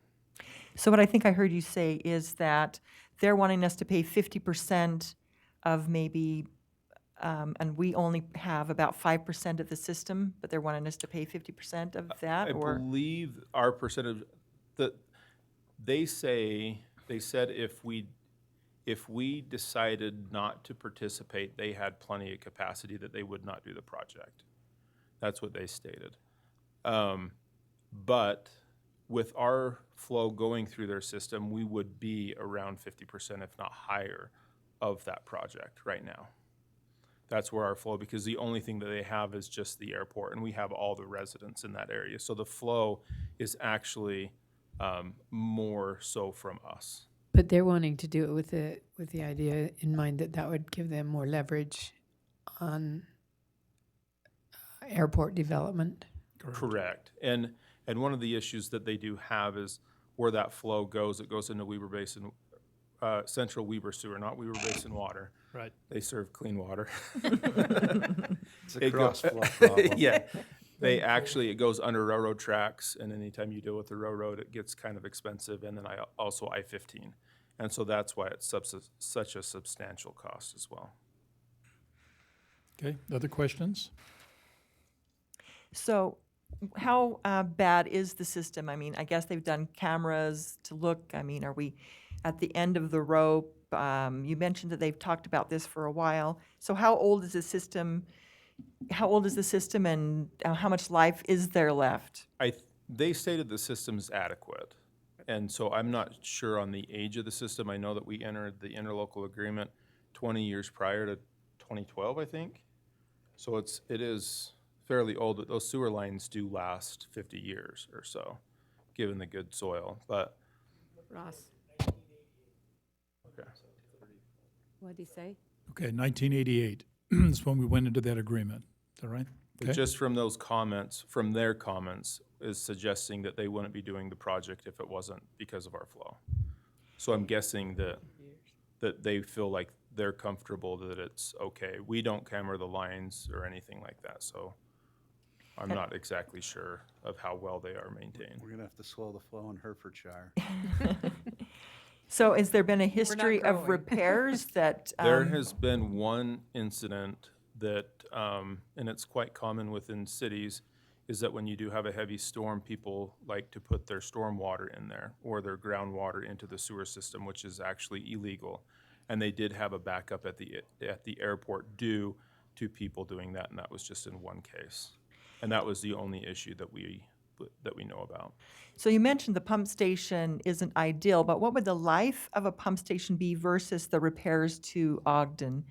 So what I think I heard you say is that they're wanting us to pay 50% of maybe, and we only have about 5% of the system, but they're wanting us to pay 50% of that, I or? believe our percentage, they said if we decided not to participate, they had plenty of capacity that they would not do the project. That's what they stated. But with our flow going through their system, we would be around 50%, if not higher, of that project right now. That's where our flow, because the only thing that they have is just the airport, and we have all the residents in that area. So the flow is actually more so from us. But they're wanting to do it with the idea in mind that that would give them more leverage on airport development. Correct. And one of the issues that they do have is where that flow goes, it goes into Weber Basin, Central Weber Sewer, not Weber Basin Water. Right. They serve clean water. It's a It go- cross-flow problem. Yeah. It goes under railroad tracks, and anytime you deal with the railroad, it gets kind of expensive, and then also I-15. And so that's why it's such a substantial cost as well. Okay, other questions? So how bad is the system? I mean, I guess they've done cameras to look. I mean, are we at the end of the rope? You mentioned that they've talked about this for a while. So how old is the system? How old is the system, and how much life is there left? They stated the system's adequate, and so I'm not sure on the age of the system. I know that we entered the interlocal agreement 20 years prior to 2012, I think. So it is fairly old, but those sewer lines do last 50 years or so, given the good soil. But Ross, okay. what'd he say? Okay, 1988 is when we went into that agreement. Is that right? But Okay. just from their comments, is suggesting that they wouldn't be doing the project if it wasn't because of our flow. So I'm guessing that they feel like they're comfortable that it's okay. We don't camera the lines or anything like that, so I'm not exactly sure of how well they are maintained. We're gonna have to slow the flow in Herefordshire. So has there been a history of growing. repairs that? There has been one incident that, and it's quite common within cities, is that when you do have a heavy storm, people like to put their storm water in there or their groundwater into the sewer system, which is actually illegal. And they did have a backup at the airport due to people doing that, and that was just in one case. And that was the only issue that we know about. So you mentioned the pump station isn't ideal, but what would the life of a pump station be versus the repairs to Ogden,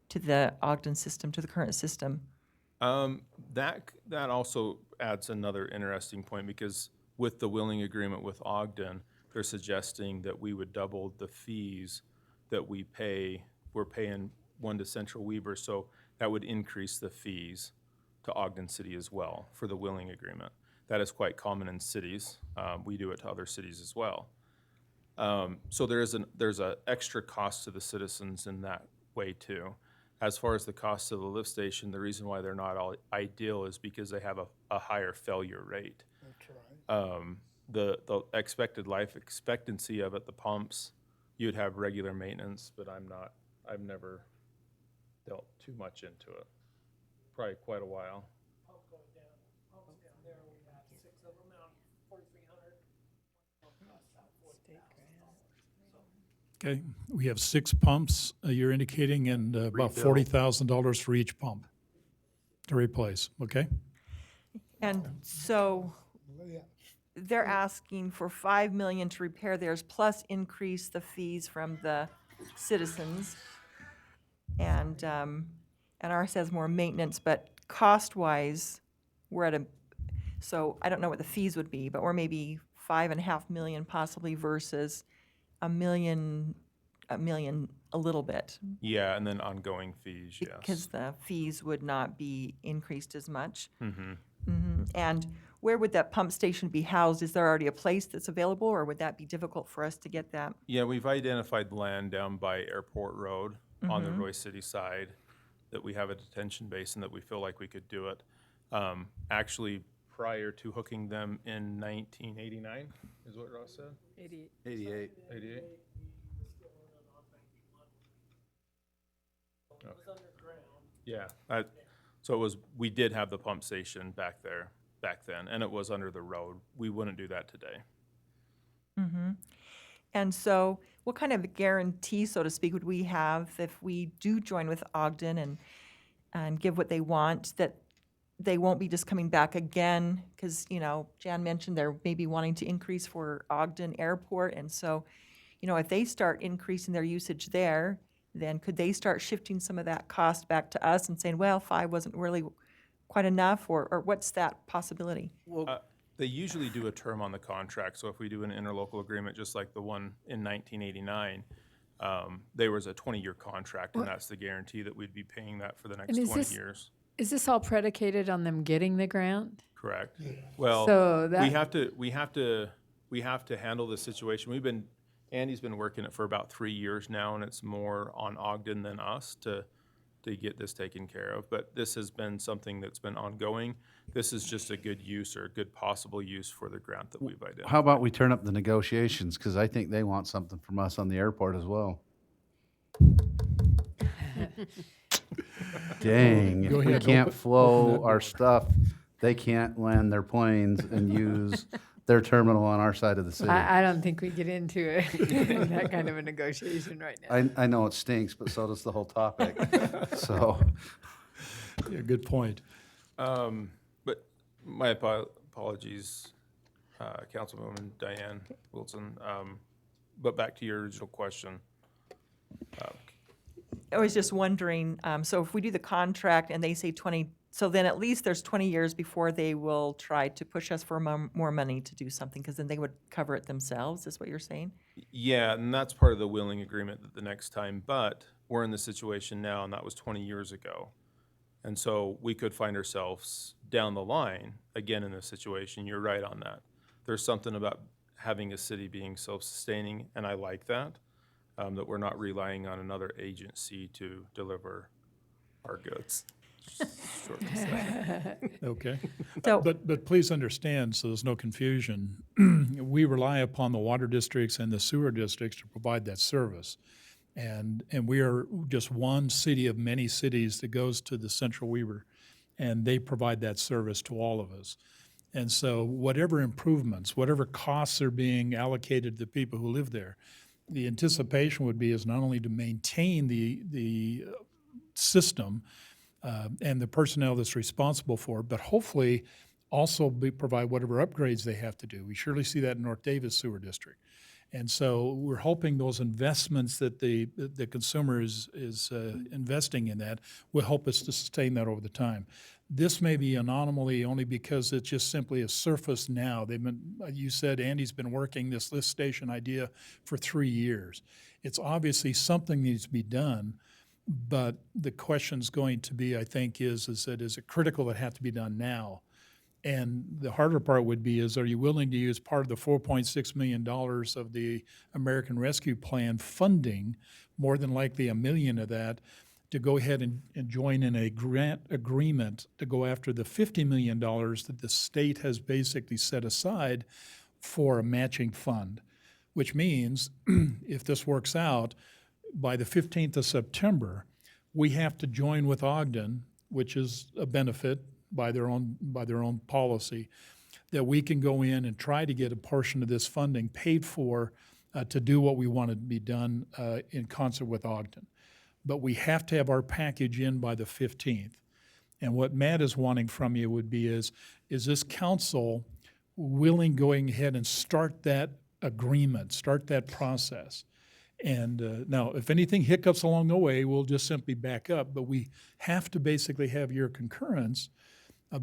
to the Ogden system, to the current system? That also adds another interesting point, because with the willing agreement with Ogden, they're suggesting that we would double the fees that we pay. We're paying one to Central Weber, so that would increase the fees to Ogden City as well for the willing agreement. That is quite common in cities. We do it to other cities as well. So there's a extra cost to the citizens in that way too. As far as the cost of the lift station, the reason why they're not all ideal is because they have a higher failure rate. The expected life expectancy of it, the pumps, you'd have regular maintenance, but I've never dealt too much into it. Probably quite a while. Okay, we have 6 pumps, you're indicating, and about Rebuild. $40,000 for each pump to replace, okay? And so they're asking for 5 million to repair theirs, plus increase the fees from the citizens. And ours has more maintenance, but cost-wise, we're at so I don't know what the fees would be, but we're maybe 5.5 million possibly versus a million a little bit. Yeah, and then ongoing fees, yes. Because the fees would not be increased as much. Mm-hmm. And where would that pump station be housed? Is there already a place that's available, or would that be difficult for us to get that? Yeah, we've identified land down by Airport Road on the Roy City side that we have a detention basin that we feel like we could do it. Actually, prior to hooking them in 1989, is what Ross said? 88. 88? Yeah, so it was, we did have the pump station back then, and it was under the road. We wouldn't do that today. And so what kind of a guarantee, so to speak, would we have if we do join with Ogden and give what they want, that they won't be just coming back again? Because, Jan mentioned they're maybe wanting to increase for Ogden Airport. And so, if they start increasing their usage there, then could they start shifting some of that cost back to us and saying, well, 5 wasn't really quite enough, or what's that possibility? They usually do a term on the contract, so if we do an interlocal agreement, just like the one in 1989, there was a 20-year contract, and that's the guarantee that we'd be paying that for the next is 20 this- years. Is this all predicated on them getting the grant? Correct. Well, So we have to handle the situation. Andy's been working it for about 3 years now, and it's more on Ogden than us to get this taken care of. But this has been something that's been ongoing. This is just a good use or a good possible use for the grant that we've identified. How about we turn up the negotiations, because I think they want something from us on the airport as well. Dang, Go if we ahead, can't open flow that our door. stuff, they can't land their planes and use their terminal on our side of the city. I don't think we get into that kind of a negotiation right now. I know it stinks, but so does the whole topic. So, Yeah, good point. But my apologies, Councilwoman Diane Wilson. But back to your original question. I was just wondering, so if we do the contract and they say 20, so then at least there's 20 years before they will try to push us for more money to do something, because then they would cover it themselves, is what you're saying? Yeah, and that's part of the willing agreement that the next time, but we're in the situation now, and that was 20 years ago. And so we could find ourselves down the line, again, in this situation. You're right on that. There's something about having a city being self-sustaining, and I like that, that we're not relying on another agency to deliver our goods. Okay. So, But please understand, so there's no confusion, we rely upon the water districts and the sewer districts to provide that service. And we are just one city of many cities that goes to the Central Weaver, and they provide that service to all of us. And so whatever improvements, whatever costs are being allocated to the people who live there, the anticipation would be is not only to maintain the system and the personnel that's responsible for it, but hopefully also provide whatever upgrades they have to do. We surely see that in North Davis Sewer District. And so we're hoping those investments that the consumer is investing in that will help us to sustain that over the time. This may be an anomaly only because it's just simply a surface now. They've been, you said Andy's been working this lift station idea for 3 years. It's obviously something needs to be done, but the question's going to be, I think, is it critical that have to be done now? And the harder part would be are you willing to use part of the $4.6 million of the American Rescue Plan funding, more than likely $1 million of that, to go ahead and join in a grant agreement to go after the $50 million that the state has basically set aside for a matching fund, which means if this works out, by the 15th of September, we have to join with Ogden, which is a benefit by their own policy, that we can go in and try to get a portion of this funding paid for to do what we want to be done in concert with Ogden. But we have to have our package in by the 15th. And what Matt is wanting from you would be is this council willing going ahead and start that agreement, start that process? And now, if anything hiccups along the way, we'll just simply back up. But we have to basically have your concurrence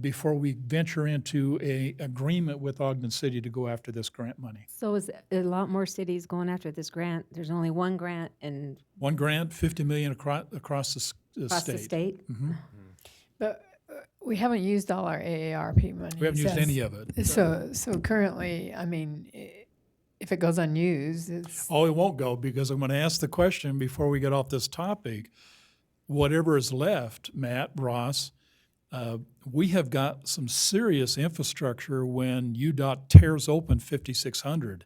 before we venture into a agreement with Ogden City to go after this grant money. So is a lot more cities going after this grant? There's only one grant and One grant, $50 million across the across state. the state? But we haven't used all our AARP money. We haven't used since- any of it. So currently, I mean, if it goes unused, it's, Oh, it won't go, because I'm going to ask the question before we get off this topic. Whatever is left, Matt, Ross, we have got some serious infrastructure when UDOT tears open 5600.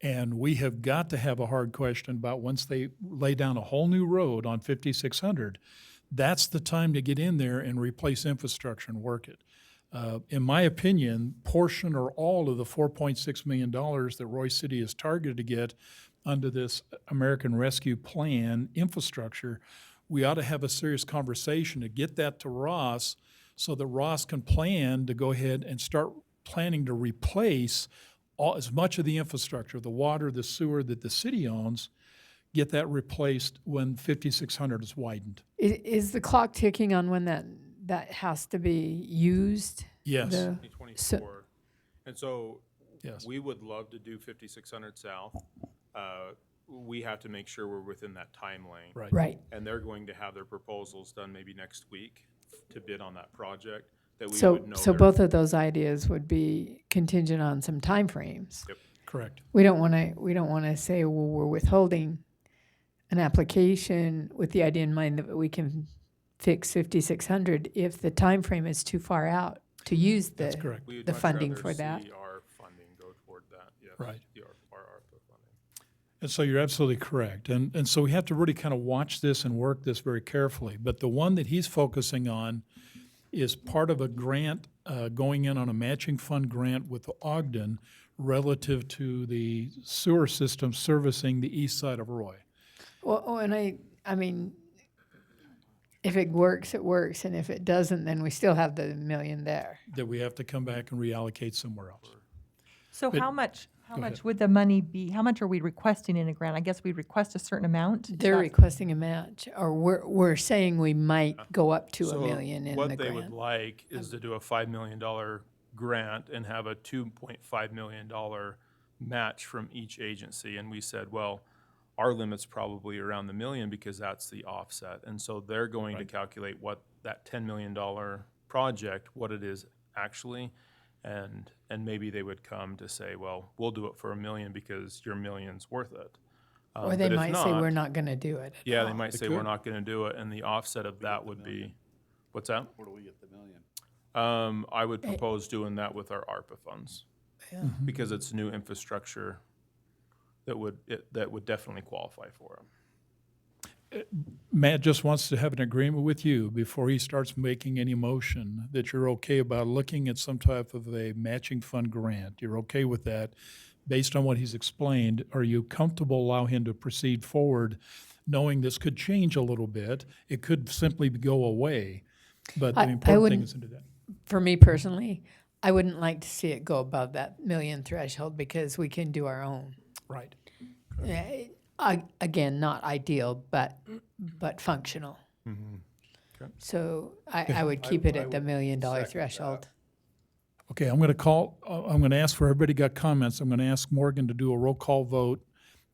And we have got to have a hard question about once they lay down a whole new road on 5600, that's the time to get in there and replace infrastructure and work it. In my opinion, portion or all of the $4.6 million that Roy City is targeted to get under this American Rescue Plan infrastructure, we ought to have a serious conversation to get that to Ross so that Ross can plan to go ahead and start planning to replace as much of the infrastructure, the water, the sewer that the city owns, get that replaced when 5600 is widened. is the clock ticking on when that has to be used? Yes. The- 2024. And so Yes. we would love to do 5600 South. We have to make sure we're within that time lane. Right. Right. And they're going to have their proposals done maybe next week to bid on that project, that we So, would know. so their- both of those ideas would be contingent on some timeframes. Correct. We don't want to say, well, we're withholding an application with the idea in mind that we can fix 5600 if the time frame is too far out to use That's correct. We would the much funding rather for that. see our funding go toward that, yes. Right. Our ARPA funding. And so you're absolutely correct. And so we have to really kind of watch this and work this very carefully. But the one that he's focusing on is part of a grant, going in on a matching fund grant with Ogden relative to the sewer system servicing the east side of Roy. Well, and I mean, if it works, it works, and if it doesn't, then we still have the $1 million there. That we have to come back and reallocate somewhere else. so But- how much ahead. would the money be? How much are we requesting in a grant? I guess we request a certain amount. They're That's- requesting a match, or we're saying we might go up to So $1 million in the what they would grant. like is to do a $5 million grant and have a $2.5 million match from each agency. And we said, well, our limit's probably around the million because that's the offset. And so they're going to calculate what that $10 million project, what it is actually. And maybe they would come to say, well, we'll do it for $1 million because your million's worth it. Or they But if might say, we're not going to do it. Yeah, they might They say we're could. not gonna do it, and the offset of that would be What's that? Where do we get the million? I would propose doing that with our ARPA funds. Because it's new infrastructure that would definitely qualify for them. Matt just wants to have an agreement with you before he starts making any motion that you're okay about looking at some type of a matching fund grant. You're okay with that based on what he's explained. Are you comfortable allow him to proceed forward knowing this could change a little bit? It could simply go away, but the I important thing wouldn't- is to do that. For me personally, I wouldn't like to see it go above that million threshold because we can do our own. Right. Again, not ideal, but functional. Okay. So I would keep it at the $1 million threshold. Okay, I'm going to ask for everybody got comments. I'm going to ask Morgan to do a roll call vote.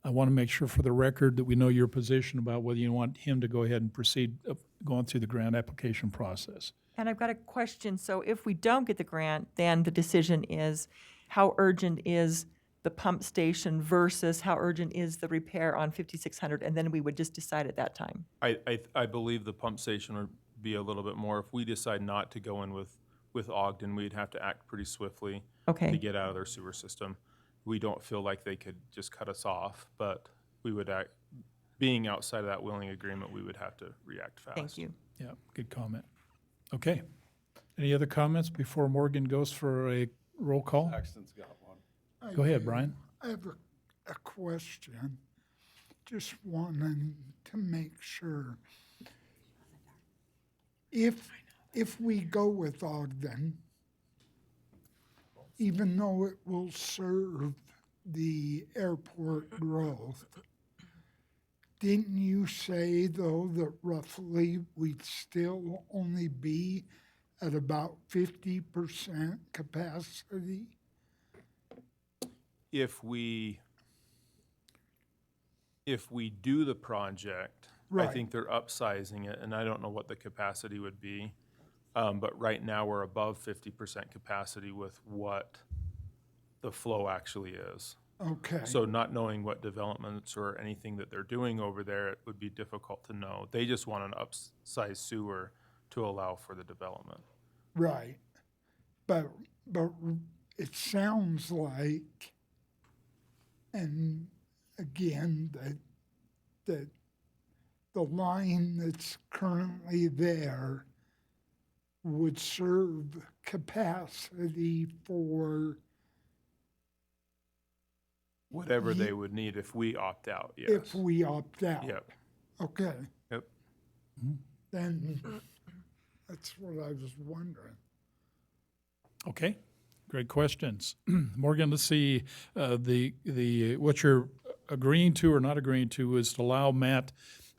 I want to make sure for the record that we know your position about whether you want him to go ahead and proceed going through the grant application process. And I've got a question. So if we don't get the grant, then the decision is how urgent is the pump station versus how urgent is the repair on 5600? And then we would just decide at that time. I believe the pump station would be a little bit more. If we decide not to go in with Ogden, we'd have to act pretty swiftly to Okay, get out of their sewer system. We don't feel like they could just cut us off, but we would act, being outside of that willing agreement, we would have to react fast. thank you. Yeah, good comment. Okay. Any other comments before Morgan goes for a roll call? Paxton's got one. Go ahead, Brian. I have a question. Just wanting to make sure. If we go with Ogden, even though it will serve the airport growth, didn't you say, though, that roughly we'd still only be at about 50% capacity? If we do the project, I Right. think they're upsizing it, and I don't know what the capacity would be. But right now, we're above 50% capacity with what the flow actually is. Okay. So not knowing what developments or anything that they're doing over there, it would be difficult to know. They just want an upsized sewer to allow for the development. Right. But it sounds like, and again, that the line that's currently there would serve capacity for, Whatever they would need if we opt out, yes. if we opt out. Yep, Okay, yep. then that's what I was wondering. Okay, great questions. Morgan, let's see, what you're agreeing to or not agreeing to is to allow Matt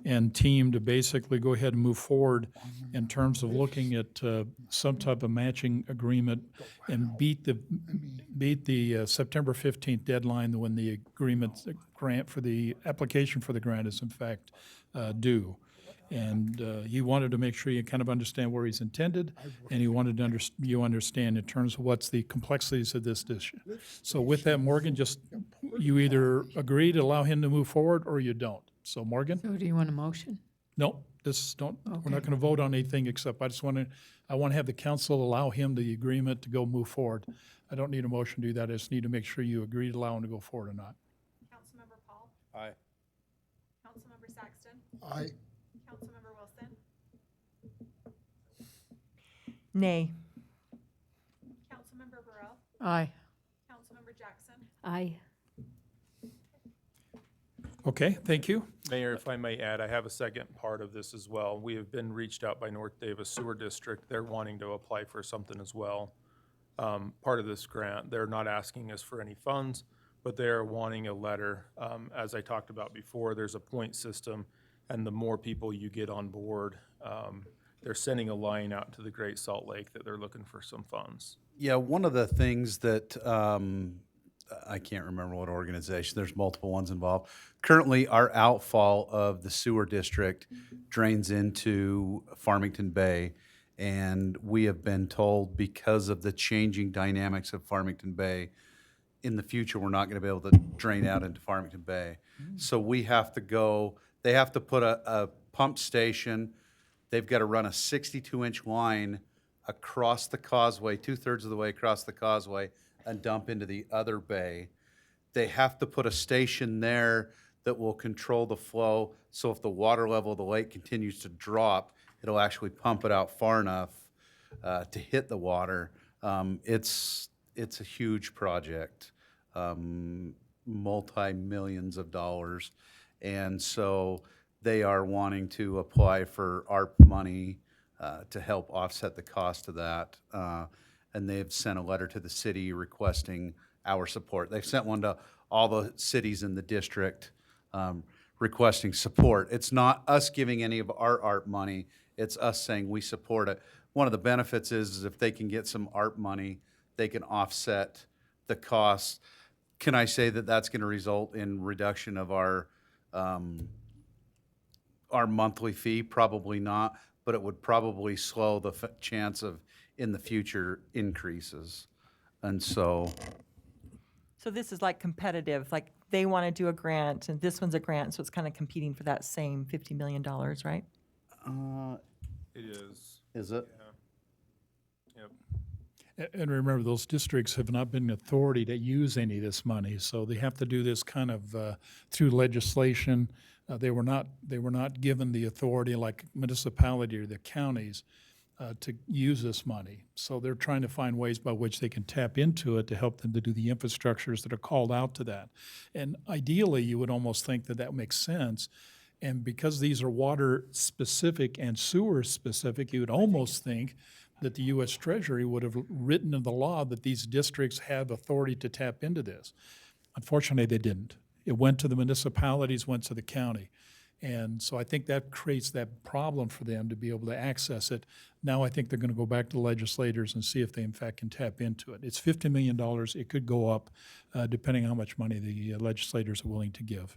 and team to basically go ahead and move forward in terms of looking at some type of matching agreement and beat the September 15th deadline when the grant for the application for the grant is in fact due. And he wanted to make sure you kind of understand where he's intended, and he wanted you understand in terms of what's the complexities of this issue. So with that, Morgan, just you either agree to allow him to move forward or you don't. So Morgan? So do you want a motion? No, we're not gonna vote on anything except I want to have the council allow him the agreement to go move forward. I don't need a motion to do that. I just need to make sure you agree to allow him to go forward or not. Councilmember Paul, Aye. Councilmember Saxton, I, Councilmember Wilson, Nay. Councilmember Burrell, Aye. Councilmember Jackson, Aye. Okay, thank you. Mayor, if I may add, I have a second part of this as well. We have been reached out by North Davis Sewer District. They're wanting to apply for something as well. Part of this grant, they're not asking us for any funds, but they're wanting a letter. As I talked about before, there's a point system, and the more people you get on board, they're sending a line out to the Great Salt Lake that they're looking for some funds. Yeah, one of the things that I can't remember what organization, there's multiple ones involved. Currently, our outfall of the sewer district drains into Farmington Bay, and we have been told because of the changing dynamics of Farmington Bay, in the future, we're not going to be able to drain out into Farmington Bay. So we have to go, they have to put a pump station they've got to run a 62-inch line across the causeway, 2/3 of the way across the causeway, and dump into the other bay. They have to put a station there that will control the flow, so if the water level of the lake continues to drop, it'll actually pump it out far enough to hit the water. It's a huge project, multi-millions of dollars, and so they are wanting to apply for ARP money to help offset the cost of that. And they've sent a letter to the city requesting our support. They've sent one to all the cities in the district requesting support. It's not us giving any of our ARP money, it's us saying we support it. One of the benefits is if they can get some ARP money, they can offset the costs. Can I say that that's going to result in reduction of our monthly fee? Probably not, but it would probably slow the chance of, in the future, increases. And so, So this is like competitive, like they want to do a grant and this one's a grant, so it's kind of competing for that same $50 million, right? It is. is it? Yep. And remember, those districts have not been authority to use any of this money, so they have to do this kind of through legislation. They were not given the authority like municipality or the counties to use this money. So they're trying to find ways by which they can tap into it to help them to do the infrastructures that are called out to that. And ideally, you would almost think that that makes sense. And because these are water specific and sewer specific, you would almost think that the U.S. Treasury would have written in the law that these districts have authority to tap into this. Unfortunately, they didn't. It went to the municipalities, went to the county. And so I think that creates that problem for them to be able to access it. Now I think they're going to go back to legislators and see if they in fact can tap into it. It's $50 million. It could go up depending on how much money the legislators are willing to give.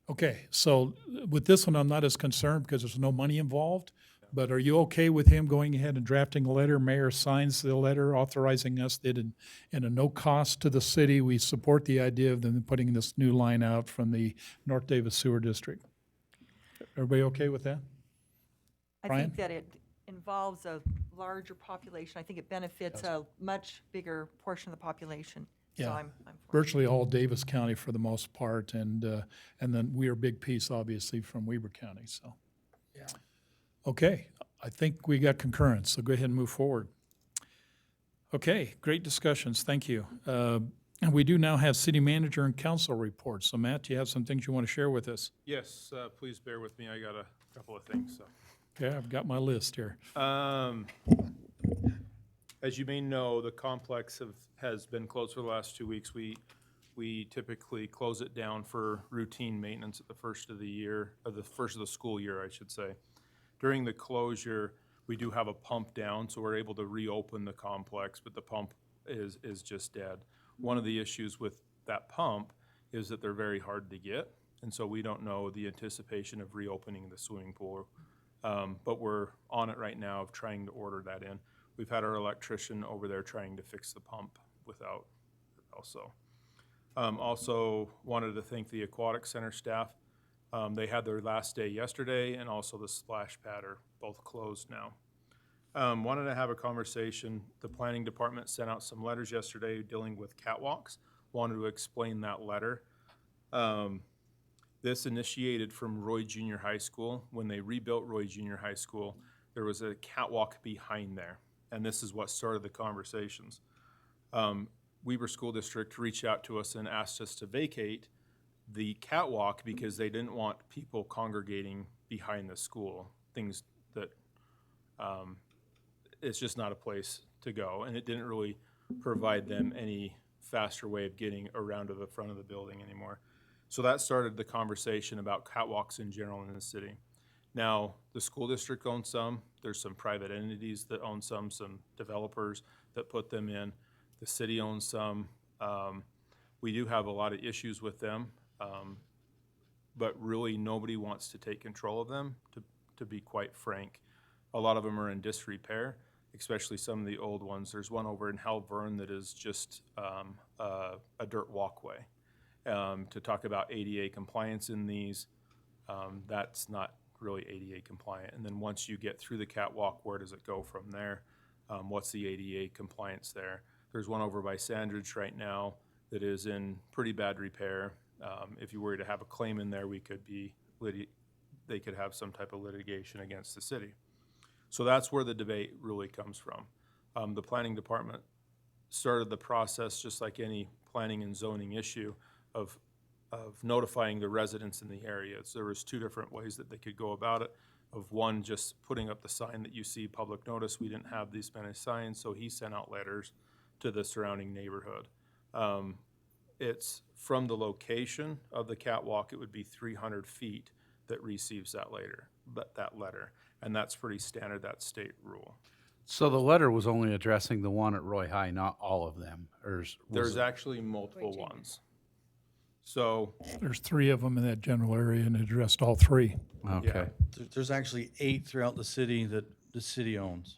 Okay, so with this one, I'm not as concerned because there's no money involved. But are you okay with him going ahead and drafting a letter? Mayor signs the letter authorizing us that in a no cost to the city, we support the idea of them putting this new line out from the North Davis Sewer District. Everybody okay with that? I Brian? think that it involves a larger population. I think it benefits a much bigger portion of the population. So Yeah. I'm for it. Virtually all Davis County for the most part, and then we are a big piece, obviously, from Weber County, so. Yeah. Okay, I think we got concurrence, so go ahead and move forward. Okay, great discussions, thank you. And we do now have city manager and council reports. So Matt, do you have some things you want to share with us? Yes, please bear with me. I got a couple of things, so. Okay, I've got my list here. As you may know, the complex has been closed for the last 2 weeks. We typically close it down for routine maintenance at the first of the year, or the first of the school year, I should say. During the closure, we do have a pump down, so we're able to reopen the complex, but the pump is just dead. One of the issues with that pump is that they're very hard to get, and so we don't know the anticipation of reopening the swimming pool. But we're on it right now of trying to order that in. We've had our electrician over there trying to fix the pump without also. Also wanted to thank the Aquatic Center staff. They had their last day yesterday, and also the splash pad are both closed now. Wanted to have a conversation. The planning department sent out some letters yesterday dealing with catwalks. Wanted to explain that letter. This initiated from Roy Junior High School. When they rebuilt Roy Junior High School, there was a catwalk behind there, and this is what started the conversations. Weber School District reached out to us and asked us to vacate the catwalk because they didn't want people congregating behind the school, things that it's just not a place to go, and it didn't really provide them any faster way of getting around to the front of the building anymore. So that started the conversation about catwalks in general in the city. Now, the school district owns some, there's some private entities that own some developers that put them in, the city owns some. We do have a lot of issues with them. But really nobody wants to take control of them, to be quite frank. A lot of them are in disrepair, especially some of the old ones. There's one over in Halvern that is just a dirt walkway. To talk about ADA compliance in these, that's not really ADA compliant. And then once you get through the catwalk, where does it go from there? What's the ADA compliance there? There's one over by Sandridge right now that is in pretty bad repair. If you were to have a claim in there, they could have some type of litigation against the city. So that's where the debate really comes from. The planning department started the process, just like any planning and zoning issue, of notifying the residents in the area. So there was two different ways that they could go about it. Of one, just putting up the sign that you see, public notice, we didn't have these many signs, so he sent out letters to the surrounding neighborhood. It's from the location of the catwalk, it would be 300 feet that receives that letter, and that's pretty standard, that's state rule. So the letter was only addressing the one at Roy High, not all of them, There's actually multiple ones. So, There's 3 of them in that general area and it addressed all 3. Okay. There's actually 8 throughout the city that the city owns.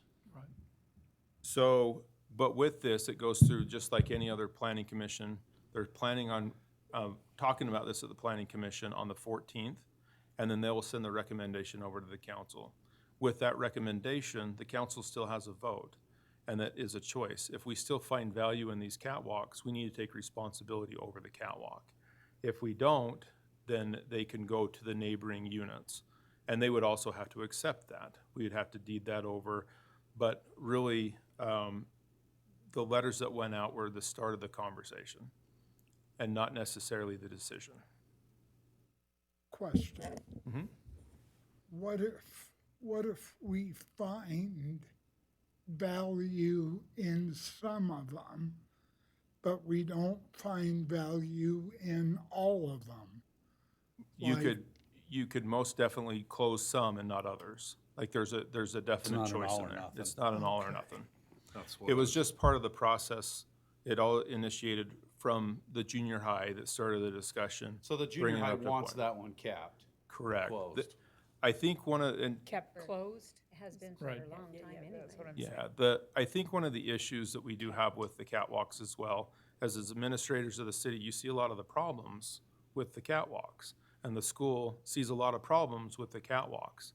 so, but with this, it goes through just like any other planning commission. They're planning on talking about this at the planning commission on the 14th, and then they will send the recommendation over to the council. With that recommendation, the council still has a vote, and that is a choice. If we still find value in these catwalks, we need to take responsibility over the catwalk. If we don't, then they can go to the neighboring units, and they would also have to accept that. We would have to deed that over, but really, the letters that went out were the start of the conversation, and not necessarily the decision. Question. Mhm. What if we find value in some of them, but we don't find value in all of them? You could most definitely close some and not others. Like there's a definite not an choice all in or there. nothing. It's not an all or nothing. That's It was just part of the process. It all initiated from the junior high that started the discussion. So the junior bringing it high up to wants point. that one capped. Correct. closed. I think Kept closed, has been for Right. a long time anyway. Yeah, I think one of the issues that we do have with the catwalks as well, as administrators of the city, you see a lot of the problems with the catwalks. And the school sees a lot of problems with the catwalks.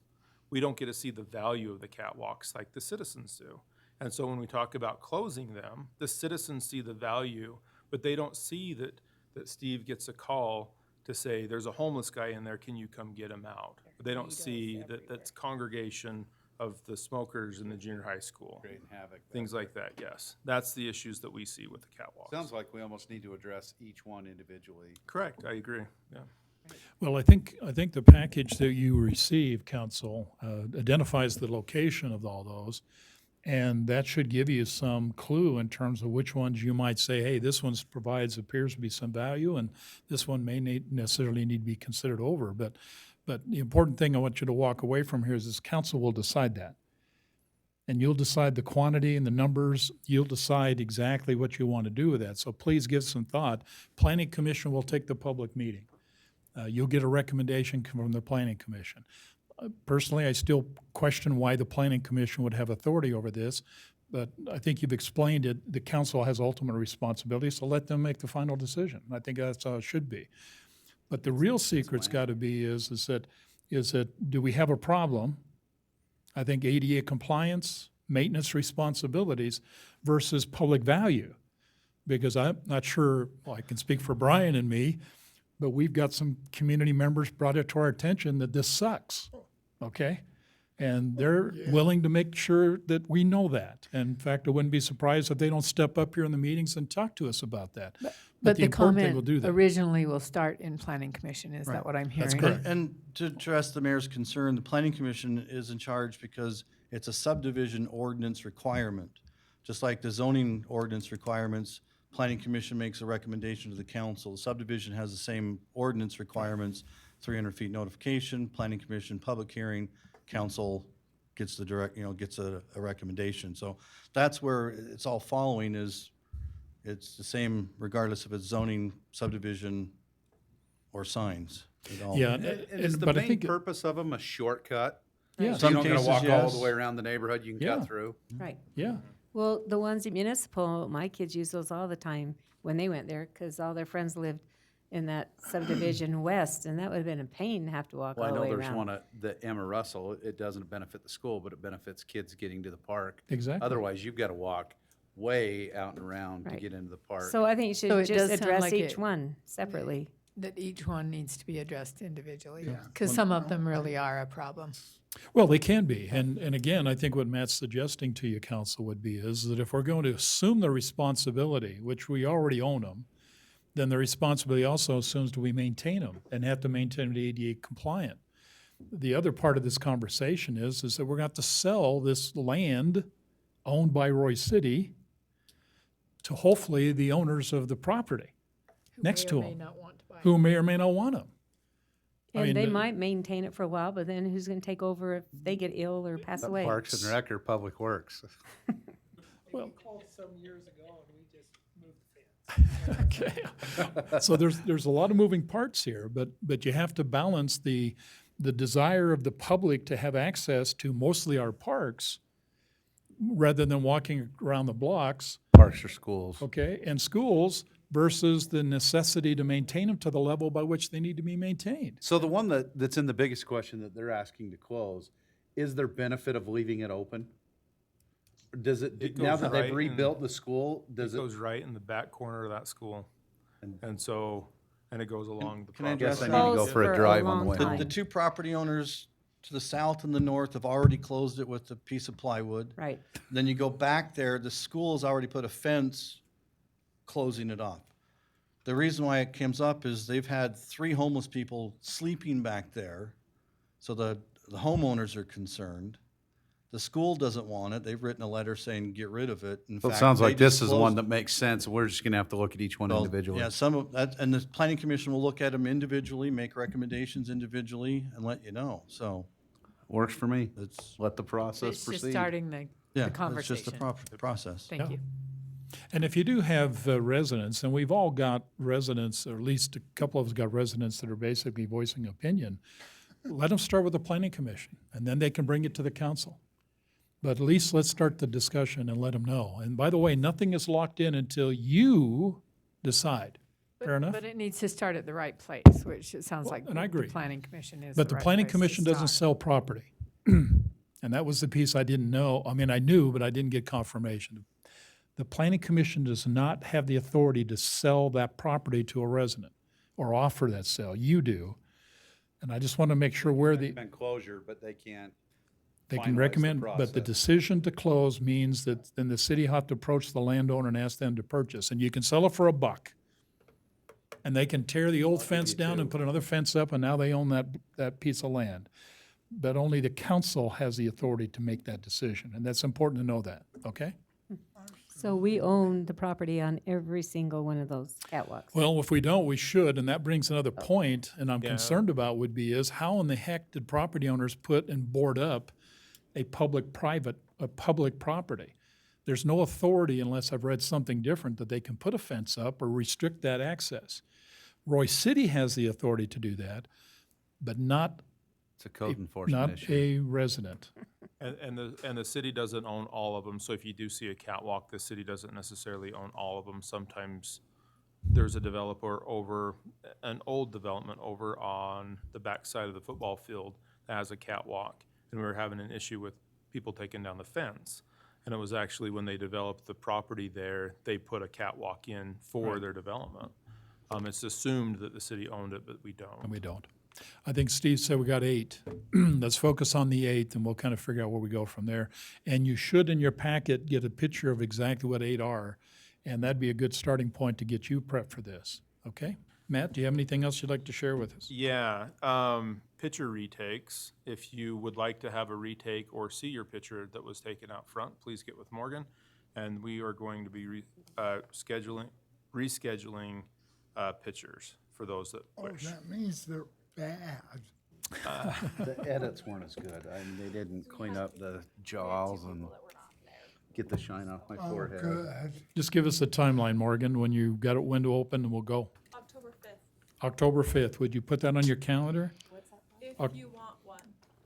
We don't get to see the value of the catwalks like the citizens do. And so when we talk about closing them, the citizens see the value, but they don't see that Steve gets a call to say, there's a homeless guy in there, can you come get him out? They don't see that that's congregation of the smokers in the junior high school. Creating havoc. Things like that, yes. That's the issues that we see with the catwalks. Sounds like we almost need to address each one individually. Correct, I agree, yeah. Well, I think the package that you receive, council, identifies the location of all those. And that should give you some clue in terms of which ones you might say, hey, this one appears to be some value, and this one may necessarily need to be considered over. But the important thing I want you to walk away from here is this council will decide that. And you'll decide the quantity and the numbers. You'll decide exactly what you want to do with that. So please give some thought. Planning Commission will take the public meeting. You'll get a recommendation from the Planning Commission. Personally, I still question why the Planning Commission would have authority over this, but I think you've explained it. The council has ultimate responsibility, so let them make the final decision. I think that's how it should be. But the real secret's got to be is that do we have a problem? I think ADA compliance, maintenance responsibilities versus public value. Because I'm not sure, well, I can speak for Brian and me, but we've got some community members brought it to our attention that this sucks, okay? And they're willing to make sure that we know that. And in fact, I wouldn't be surprised if they don't step up here in the meetings and talk to us about that. But the important thing comment will do that. originally will start in planning commission, is Right. that what I'm That's hearing? correct. And to address the mayor's concern, the planning commission is in charge because it's a subdivision ordinance requirement. Just like the zoning ordinance requirements, planning commission makes a recommendation to the council. The subdivision has the same ordinance requirements, 300 feet notification, planning commission, public hearing, council gets gets a recommendation. So that's where it's all following it's the same regardless if it's zoning, subdivision, or signs. It all- Yeah, And is the but I main think, purpose of them a shortcut? yeah, So Some you don't gotta cases, walk all yes. the way around the neighborhood, you can Yeah. cut through. Right. yeah. Well, the ones at municipal, my kids use those all the time when they went there because all their friends lived in that subdivision west, and that would have been a pain to have to walk Well, I all the know way there's around. one at the Emma Russell. It doesn't benefit the school, but it benefits kids getting to the park. Exactly. Otherwise, you've got to walk way out and around to Right. get into the park. So I think you So should it just does sound address like each it- one separately. That each one needs to be addressed individually, because some of them really are a problem. Well, they can be. And again, I think what Matt's suggesting to you, council, would be is that if we're going to assume the responsibility, which we already own them, then the responsibility also assumes do we maintain them and have to maintain them ADA compliant. The other part of this conversation is that we're going to have to sell this land owned by Roy City to hopefully the owners of the property next to May or may them, not want to buy. who may or may not want them. I And mean, they the- might maintain it for a while, but then who's gonna take over if they get ill or pass away? Parks and Rec or Public Works. Okay. So there's a lot of moving parts here, but you have to balance the desire of the public to have access to mostly our parks rather than walking around the blocks, Parks or schools. okay, and schools versus the necessity to maintain them to the level by which they need to be maintained. So the one that's in the biggest question that they're asking to close, is there benefit of leaving it open? Does it, It now goes that they've right in- rebuilt the school, does It it? goes right in the back corner of that school. And so, and it goes along the Can I property. address I that? need to go Closed for for a a drive on the long way The, time. home. the two property owners to the south and the north have already closed it with a piece of plywood. Right. Then you go back there, the school's already put a fence closing it off. The reason why it comes up is they've had 3 homeless people sleeping back there, so the homeowners are concerned. The school doesn't want it. They've written a letter saying, get rid of it. In So it fact, sounds they like this just is the one closed- that makes sense. We're just gonna have to look at each one Well, individually. Yeah, some of that, and the planning commission will look at them individually, make recommendations individually, and let you know, so Works for me. it's, Let the process It's just proceed. starting the yeah, it's just conversation. the process. Thank you. And if you do have residents, and we've all got residents, or at least a couple of us got residents that are basically voicing opinion, let them start with the planning commission, and then they can bring it to the council. But at least let's start the discussion and let them know. And by the way, nothing is locked in until you decide. Fair enough? But it needs to start at the right place, which it sounds Well, like and I agree. the planning commission is But the right planning place to commission doesn't start. sell property. And that was the piece I didn't know. I mean, I knew, but I didn't get confirmation. The planning commission does not have the authority to sell that property to a resident or offer that sale. You do. And I just want to make sure where the, Recommend closure, but they can't. they finalize can the recommend, but the process. decision to close means that then the city have to approach the landowner and ask them to purchase. And you can sell it for $1. And they can tear the old fence down and put another fence up, and now they own that piece of land. But only the council has the authority to make that decision, and that's important to know that, okay? So we own the property on every single one of those catwalks. Well, if we don't, we should, and that brings another point, and I'm Yeah. concerned about would be is how in the heck did property owners put and board up a public property? There's no authority unless I've read something different that they can put a fence up or restrict that access. Roy City has the authority to do that, but not, It's a code enforcement not issue. a resident. And the city doesn't own all of them, so if you do see a catwalk, the city doesn't necessarily own all of them. Sometimes there's a developer over, an old development over on the backside of the football field that has a catwalk. And we were having an issue with people taking down the fence. And it was actually when they developed the property there, they put a catwalk in for their development. It's assumed that the city owned it, but we don't. And we don't. I think Steve said we got 8. Let's focus on the 8, and we'll kind of figure out where we go from there. And you should, in your packet, get a picture of exactly what 8 are, and that'd be a good starting point to get you prepped for this, okay? Matt, do you have anything else you'd like to share with us? Yeah, picture retakes. If you would like to have a retake or see your picture that was taken out front, please get with Morgan. And we are going to be rescheduling pictures for those that Oh, wish. that means they're bad. The edits weren't as good. They didn't clean up the jaws and get the shine off my Oh, forehead. good. Just give us a timeline, Morgan, when you got a window open, and we'll go. October 5th, October 5th, would you put that on your calendar? if Oc- you want one.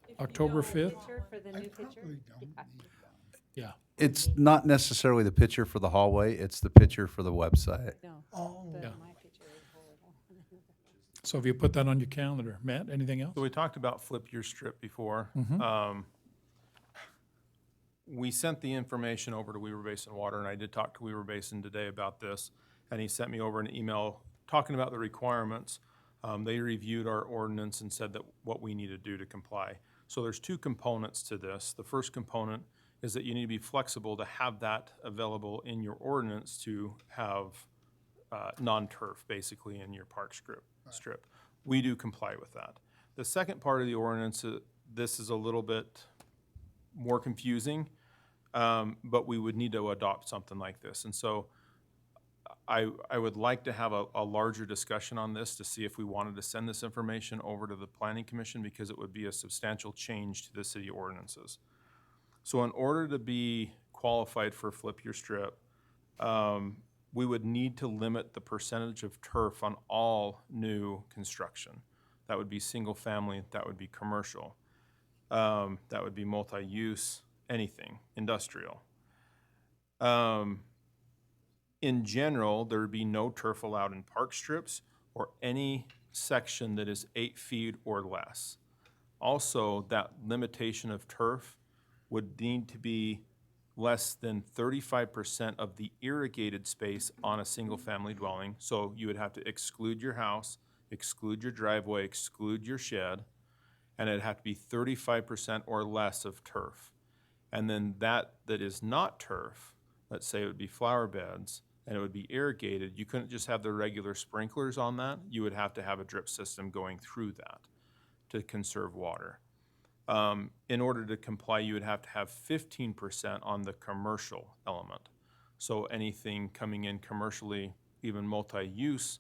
If you October don't, 5th? Picture for the I new picture? probably don't need one. Yeah. It's not necessarily the picture for the hallway, it's the picture for the website. No, Oh, but Yeah. my picture is horrible. So have you put that on your calendar? Matt, anything else? So we talked about flip your strip before. We sent the information over to Weaver Basin Water, and I did talk to Weaver Basin today about this, and he sent me over an email talking about the requirements. They reviewed our ordinance and said that what we need to do to comply. So there's two components to this. The first component is that you need to be flexible to have that available in your ordinance to have non-turf basically in your park strip. We do comply with that. The second part of the ordinance, this is a little bit more confusing, but we would need to adopt something like this. And so I would like to have a larger discussion on this to see if we wanted to send this information over to the Planning Commission, because it would be a substantial change to the city ordinances. So in order to be qualified for Flip Your Strip, we would need to limit the percentage of turf on all new construction. That would be single family, that would be commercial, that would be multi-use, anything, industrial. In general, there would be no turf allowed in park strips or any section that is 8 feet or less. Also, that limitation of turf would need to be less than 35% of the irrigated space on a single-family dwelling. So you would have to exclude your house, exclude your driveway, exclude your shed, and it'd have to be 35% or less of turf. And then that is not turf, let's say it would be flower beds, and it would be irrigated, you couldn't just have the regular sprinklers on that. You would have to have a drip system going through that to conserve water. In order to comply, you would have to have 15% on the commercial element. So anything coming in commercially, even multi-use,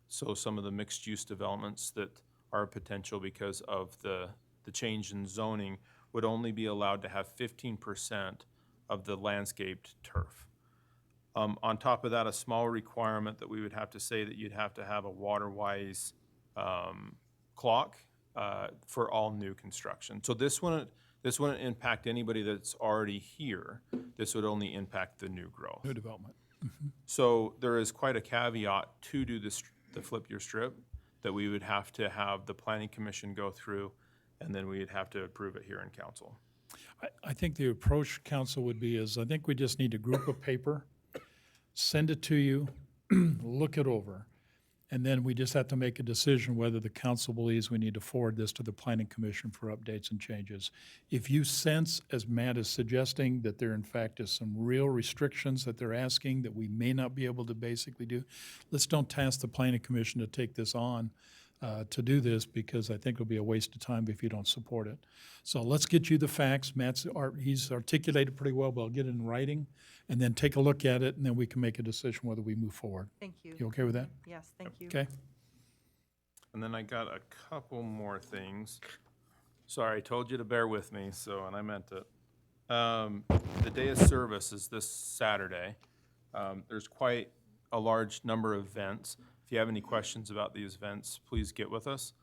so some of the mixed-use developments that are potential because of the change in zoning would only be allowed to have 15% of the landscaped turf. On top of that, a small requirement that we would have to say that you'd have to have a water-wise clock for all new construction. So this wouldn't impact anybody that's already here. This would only impact the new growth. New development. So there is quite a caveat to do this, the Flip Your Strip, that we would have to have the Planning Commission go through, and then we'd have to approve it here in council. I think the approach, council, would be is, I think we just need a group of paper, send it to you, look it over, and then we just have to make a decision whether the council believes we need to forward this to the Planning Commission for updates and changes. If you sense, as Matt is suggesting, that there in fact is some real restrictions that they're asking that we may not be able to basically do, let's don't task the Planning Commission to take this on to do this, because I think it'll be a waste of time if you don't support it. So let's get you the facts. He's articulated pretty well, but I'll get it in writing, and then take a look at it, and then we can make a decision whether we move forward. Thank you. You okay with that? Yes, thank you. Okay. And then I got a couple more things. Sorry, I told you to bear with me, and I meant it. The day of service is this Saturday. There's quite a large number of events. If you have any questions about these events, please get with us.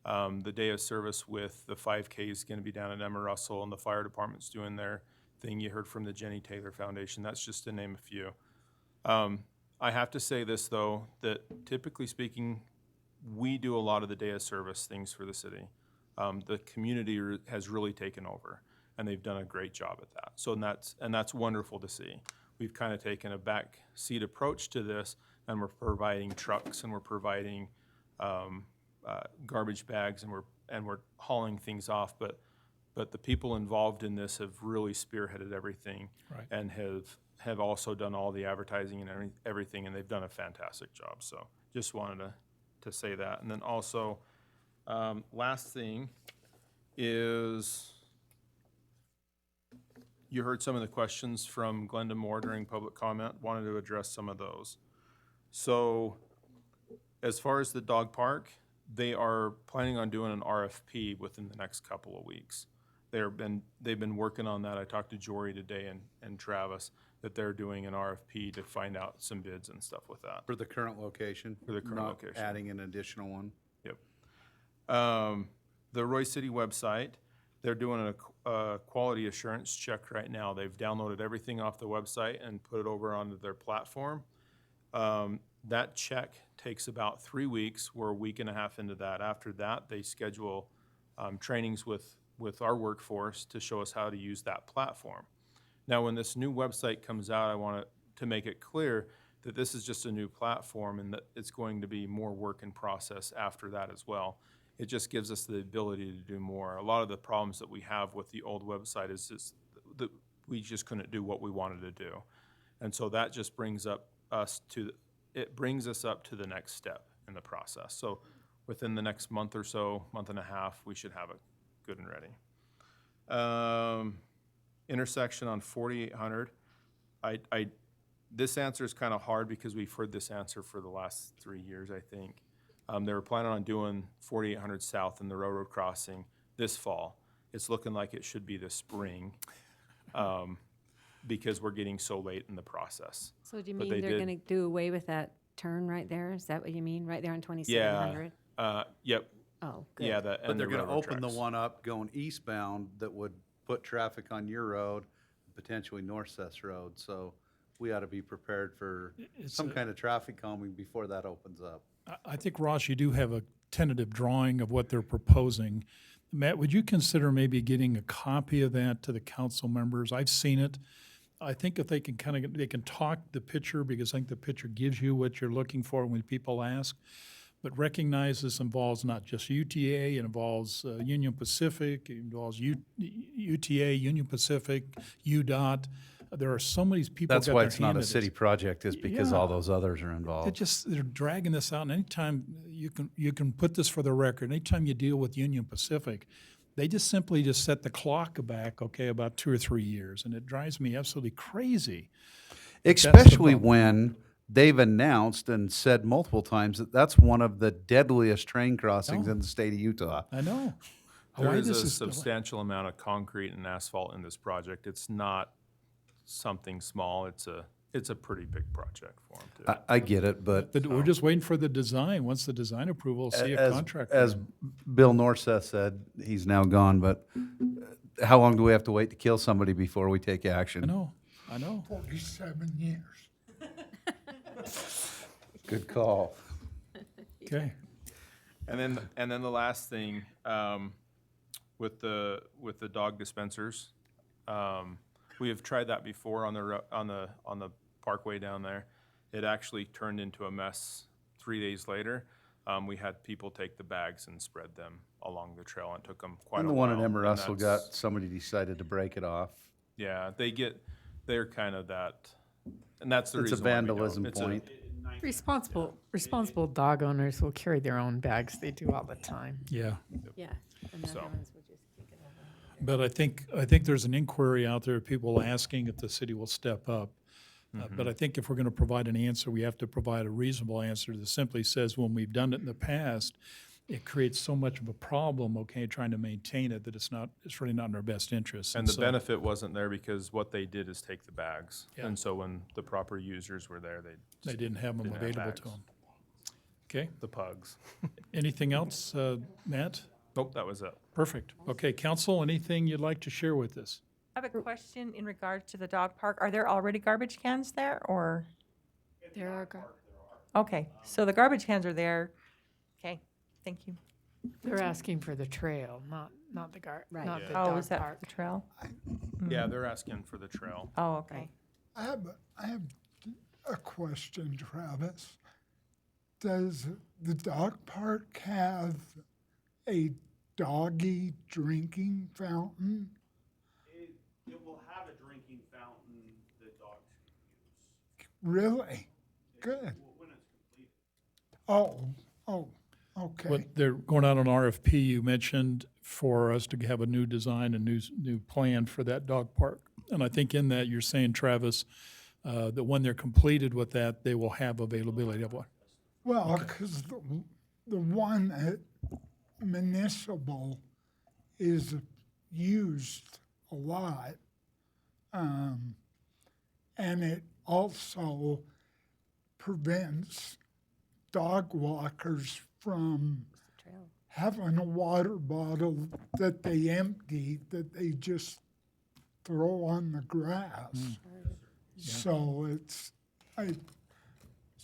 The day of service with the 5K is going to be down at Emma Russell, and the fire department's doing their thing. You heard from the Jenny Taylor Foundation. That's just to name a few. I have to say this, though, that typically speaking, we do a lot of the day of service things for the city. The community has really taken over, and they've done a great job at that. So, and that's wonderful to see. We've kind of taken a back seat approach to this, and we're providing trucks, and we're providing garbage bags, and we're hauling things off. But the people involved in this have really spearheaded everything, Right. and have also done all the advertising and everything, and they've done a fantastic job. So just wanted to say that. And then also, last thing is, you heard some of the questions from Glenda Moore during public comment. Wanted to address some of those. So as far as the dog park, they are planning on doing an RFP within the next couple of weeks. They've been working on that. I talked to Jory today and Travis, that they're doing an RFP to find out some bids and stuff with that. For the current location? For the current not location. Adding an additional one? Yep. The Roy City website, they're doing a quality assurance check right now. They've downloaded everything off the website and put it over onto their platform. That check takes about 3 weeks. We're a week and a half into that. After that, they schedule trainings with our workforce to show us how to use that platform. Now, when this new website comes out, I want to make it clear that this is just a new platform and that it's going to be more work in process after that as well. It just gives us the ability to do more. A lot of the problems that we have with the old website is just that we just couldn't do what we wanted to do. And so that just brings us up to the next step in the process. So within the next month or so, month and a half, we should have it good and ready. Intersection on 4800. This answer is kind of hard because we've heard this answer for the last 3 years, I think. They were planning on doing 4800 South and the railroad crossing this fall. It's looking like it should be this spring because we're getting so late in the process. So do you But mean they they're did- gonna do away with that turn right there? Is that what you mean, right there on 2700? Yep. Oh, good. Yeah, that. But and they're the gonna railroad open the tracks. one up going eastbound that would put traffic on your road, potentially North-Seth Road. So we ought to be prepared for It's some a- kind of traffic calming before that opens up. I think, Ross, you do have a tentative drawing of what they're proposing. Matt, would you consider maybe getting a copy of that to the council members? I've seen it. I think if they can they can talk the picture, because I think the picture gives you what you're looking for when people ask. But recognize this involves not just UTA, it involves Union Pacific, it involves UTA, Union Pacific, UDOT. There are so many people That's got why their it's not hand a in this. city project, is because all Yeah. those others are It involved. just, they're dragging this out, and anytime, you can put this for the record, anytime you deal with Union Pacific, they just simply just set the clock back, okay, about 2 or 3 years, and it drives me absolutely crazy. That's the Especially problem. when they've announced and said multiple times that that's one of the deadliest train crossings No. in the state of Utah. I know. There Why is this a delayed. substantial amount of concrete and asphalt in this project. It's not something small. It's a pretty big project for them too. I get it, but We're just waiting for the design. Once the design approval, see a as, contractor. as Bill Norseth said, he's now gone, but how long do we have to wait to kill somebody before we take action? I know. 47 years. Good call. Okay. And then the last thing, with the dog dispensers, we have tried that before on the parkway down there. It actually turned into a mess 3 days later. We had people take the bags and spread them along the trail, and it took them quite And a the while. one at Emma and Russell that's- got, somebody decided to break it off. Yeah, they're kind of that, and that's the It's a reason why we don't. vandalism It's a- point. Responsible dog owners will carry their own bags. They do all the time. Yeah. Yeah. And the So. other ones will just kick it over. But I think there's an inquiry out there, people asking if the city will step up. But I think if we're going to provide an answer, we have to provide a reasonable answer that simply says, when we've done it in the past, it creates so much of a problem, okay, trying to maintain it, that it's really not in our best interest. And the so- benefit wasn't there because what they did is take the bags. Yeah. And so when the proper users were there, They didn't have them Didn't have available to bags. them. Okay, the pugs. anything else, Matt? Nope, that was it. Perfect. Okay, council, anything you'd like to share with us? I have a question in regard to the dog park. Are there already garbage cans there, or? There are, Okay, so the garbage cans are there. Okay, thank you. they're asking for the trail, not the Right. not the Oh, dog is that for park. the trail? Yeah, they're asking for the trail. Oh, okay. I have a question, Travis. Does the dog park have a doggy drinking fountain? It will have a drinking fountain that dogs use. Really? Good. When it's completed. Oh, okay. What they're going out on RFP, you mentioned, for us to have a new design, a new plan for that dog park. And I think in that, you're saying, Travis, that when they're completed with that, they will have availability of one. Well, because the one at Municipal is used a lot. And it also prevents dog walkers from Trail. having a water bottle that they empty, that they just throw on the grass. So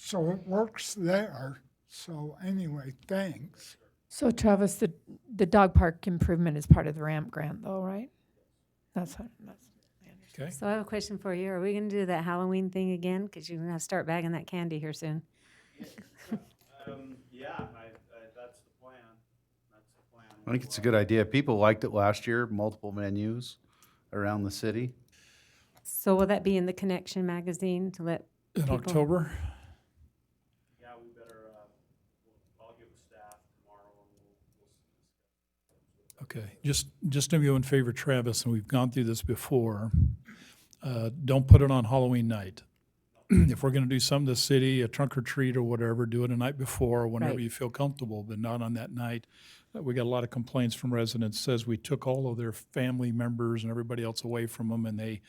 So it works there. So anyway, thanks. So Travis, the dog park improvement is part of the ramp grant though, right? That's what, that's. Okay. So I have a question for you. Are we gonna do that Halloween thing again? Because you're gonna have to start bagging that candy here soon. Yeah, that's the plan. That's the plan. I think it's a good idea. People liked it last year, multiple menus around the city. So will that be in the Connection magazine to let In people? October? Yeah, we better, I'll get with staff tomorrow and Okay, just to be in favor, Travis, and we've gone through this before, don't put it on Halloween night. If we're gonna do some to the city, a trunk or treat or whatever, do it a night before, whenever Right. you feel comfortable, but not on that night. We got a lot of complaints from residents, says we took all of their family members and everybody else away from them, and they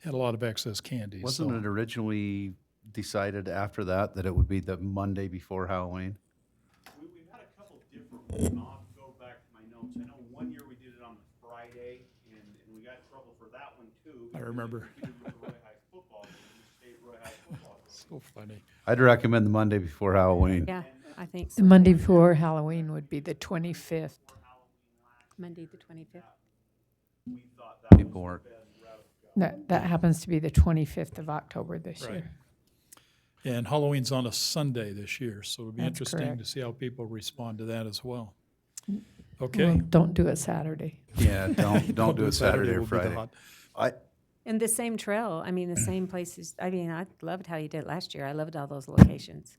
had a lot of excess candy. Wasn't so- it originally decided after that it would be the Monday before Halloween? We've had a couple different ones, and I'll have to go back to my notes. I know one year we did it on the Friday, and we got in trouble for that one too. I remember. We did it with the Roy High football game. We stayed Roy High football game. So funny. I'd recommend the Monday before Halloween. Yeah, I think The so. Monday before Halloween would be the 25th. Monday, the 25th. We thought that was People the weren't. best route to go. That happens to be the 25th of October this Right. year. And Halloween's on a Sunday this year, so it'll be That's interesting to correct. see how people respond to that as well. Well, Okay? don't do it Saturday. Yeah, don't do it Saturday or will be the Friday. hot- I, And the same trail, I mean, the same places. I mean, I loved how you did it last year. I loved all those locations.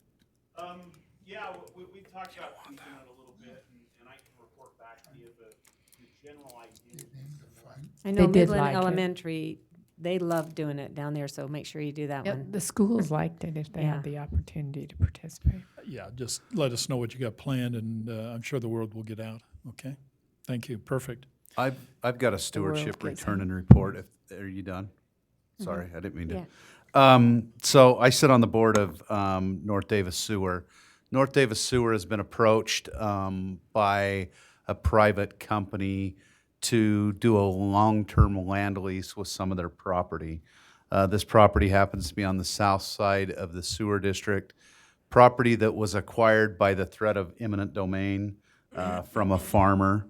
Yeah, we talked about tweaking it a little bit, and I can report back to you, but the general idea is similar. I know did Midland like it. Elementary, they love doing it down there, so make sure you do that Yep, one. the schools liked it if they Yeah. had the opportunity to participate. Yeah, just let us know what you got planned, and I'm sure the word will get out, okay? Thank you, perfect. I've got a world stewardship gets return out. and report. Are you done? Sorry, I didn't mean to. Yeah. So I sit on the board of North Davis Sewer. North Davis Sewer has been approached by a private company to do a long-term land lease with some of their property. This property happens to be on the south side of the sewer district, property that was acquired by the threat of eminent domain from a farmer.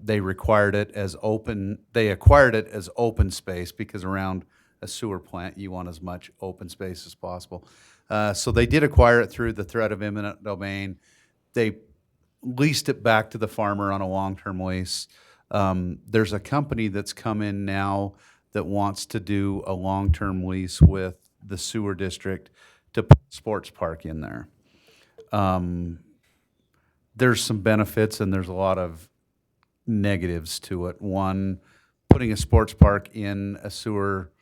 They acquired it as open space because around a sewer plant, you want as much open space as possible. So they did acquire it through the threat of eminent domain. They leased it back to the farmer on a long-term lease. There's a company that's come in now that wants to do a long-term lease with the sewer district to put a sports park in there. There's some benefits and there's a lot of negatives to it. One, putting a sports park in a sewer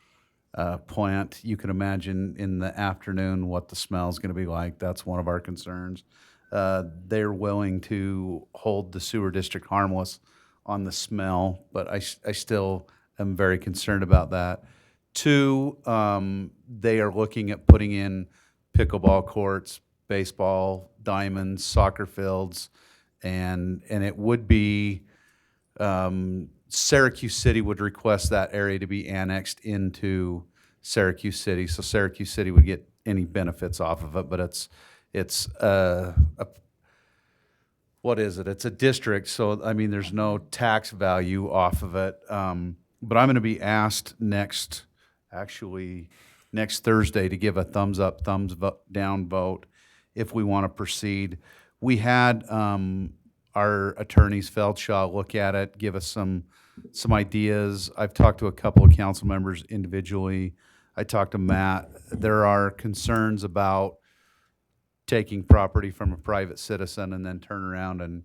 plant, you can imagine in the afternoon what the smell is going to be like. That's one of our concerns. They're willing to hold the sewer district harmless on the smell, but I still am very concerned about that. Two, they are looking at putting in pickleball courts, baseball, diamonds, soccer fields, and it would be, Syracuse City would request that area to be annexed into Syracuse City, so Syracuse City would get any benefits off of it, but it's what is it? It's a district, so I mean, there's no tax value off of it. But I'm going to be asked next Thursday to give a thumbs up, down vote if we want to proceed. We had our attorneys, Feldshaw, look at it, give us some ideas. I've talked to a couple of council members individually. I talked to Matt. There are concerns about taking property from a private citizen and then turn around and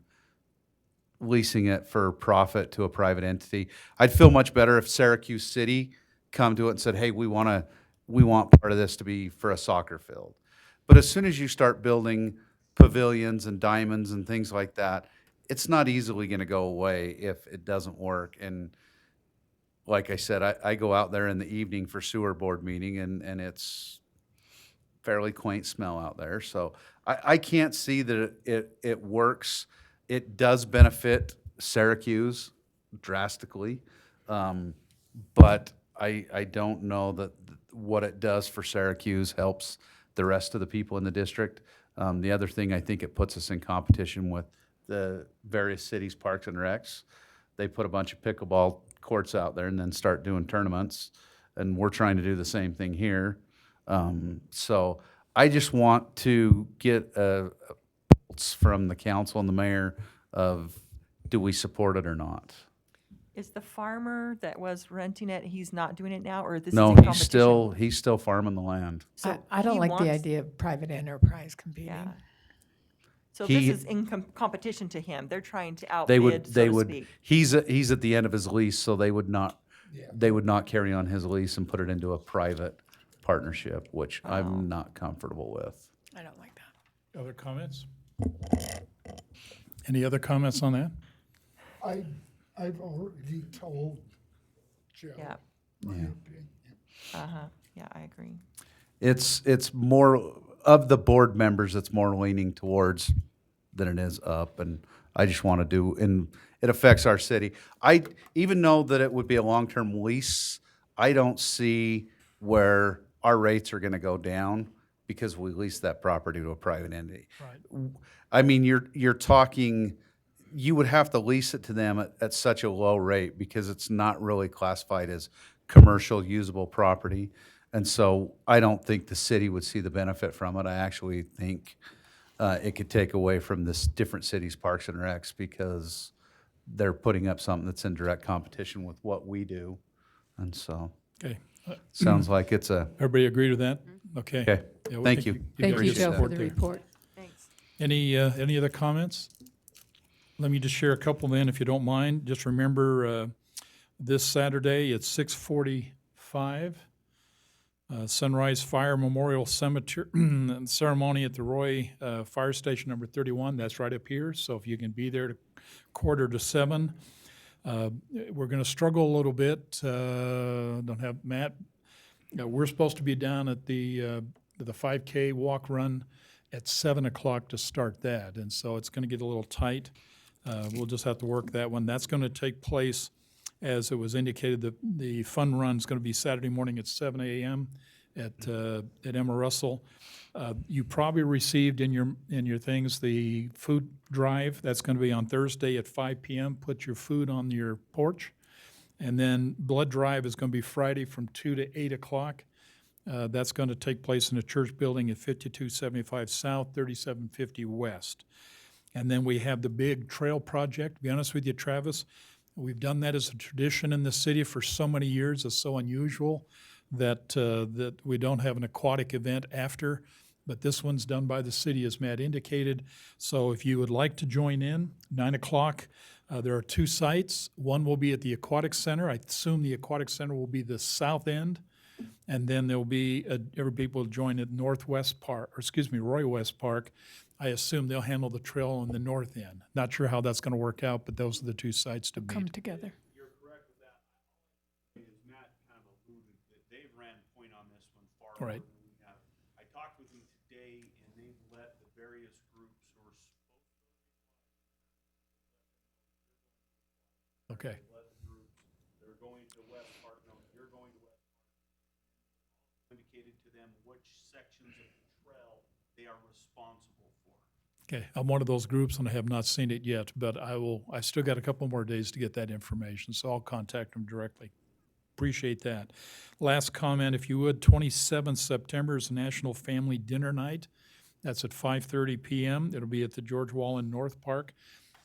leasing it for profit to a private entity. I'd feel much better if Syracuse City come to it and said, hey, we want part of this to be for a soccer field. But as soon as you start building pavilions and diamonds and things like that, it's not easily going to go away if it doesn't work. And like I said, I go out there in the evening for sewer board meeting, and it's fairly quaint smell out there. So I can't see that it works. It does benefit Syracuse drastically, but I don't know that what it does for Syracuse helps the rest of the people in the district. The other thing, I think it puts us in competition with the various cities, parks and recs. They put a bunch of pickleball courts out there and then start doing tournaments, and we're trying to do the same thing here. So I just want to get a pulse from the council and the mayor of, do we support it or not? Is the farmer that was renting it, he's not doing it now, or this is No, in competition? he's still farming the land. So I don't he like the wants- idea of private enterprise competing. Yeah. So He- this is in competition to him. They're trying to They outbid, so to speak. he's at the end of his lease, so they would not carry on his lease and put it into a private partnership, which Oh. I'm not comfortable with. I don't like that. Other comments? Any other comments on that? I've already told Joe Yeah, my opinion. yeah, I agree. It's more of the board members, it's more leaning towards than it is up, and I just want to do, and it affects our city. I even know that it would be a long-term lease, I don't see where our rates are going to go down because we lease that property to a private entity. Right. I mean, you're talking, you would have to lease it to them at such a low rate because it's not really classified as commercial usable property. And so I don't think the city would see the benefit from it. I actually think it could take away from this different cities' parks and recs because they're putting up something that's in direct competition with what we do. And so, Okay. sounds like it's a, Everybody agree to that? Okay. okay, Yeah, we thank think you. Thank you, Appreciate Joe, that. for the there. report. Thanks. Any other comments? Let me just share a couple then, if you don't mind. Just remember, this Saturday at 6:45, Sunrise Fire Memorial Cemetery ceremony at the Roy Fire Station number 31. That's right up here. So if you can be there to 6:45. We're going to struggle a little bit. Don't have Matt. We're supposed to be down at the 5K walk run at 7 o'clock to start that, and so it's going to get a little tight. We'll just have to work that one. That's going to take place, as it was indicated, the fun run is going to be Saturday morning at 7 a.m. at Emma Russell. You probably received in your things the food drive. That's going to be on Thursday at 5 p.m. Put your food on your porch. And then blood drive is going to be Friday from 2 to 8 o'clock. That's going to take place in the church building at 5275 South, 3750 West. And then we have the big trail project. To be honest with you, Travis, we've done that as a tradition in the city for so many years. It's so unusual that we don't have an aquatic event after. But this one's done by the city, as Matt indicated. So if you would like to join in, 9 o'clock, there are two sites. One will be at the Aquatic Center. I assume the Aquatic Center will be the south end. And then there'll be, everybody will join at Northwest Park, Roy West Park. I assume they'll handle the trail on the north end. Not sure how that's going to work out, but those are the two sites to Come meet. together. You're correct with that. As Matt kind of alluded, that they've ran point on this one far Right. more than we have. I talked with them today, and they've let the various groups who are Okay. let the groups that are going to West Park know you're going to West Park. Indicated to them which sections of the trail they are responsible for. Okay, I'm one of those groups and I have not seen it yet, but I still got a couple more days to get that information, so I'll contact them directly. Appreciate that. Last comment, if you would, 27th September is National Family Dinner Night. That's at 5:30 p.m. It'll be at the George Wallen North Park.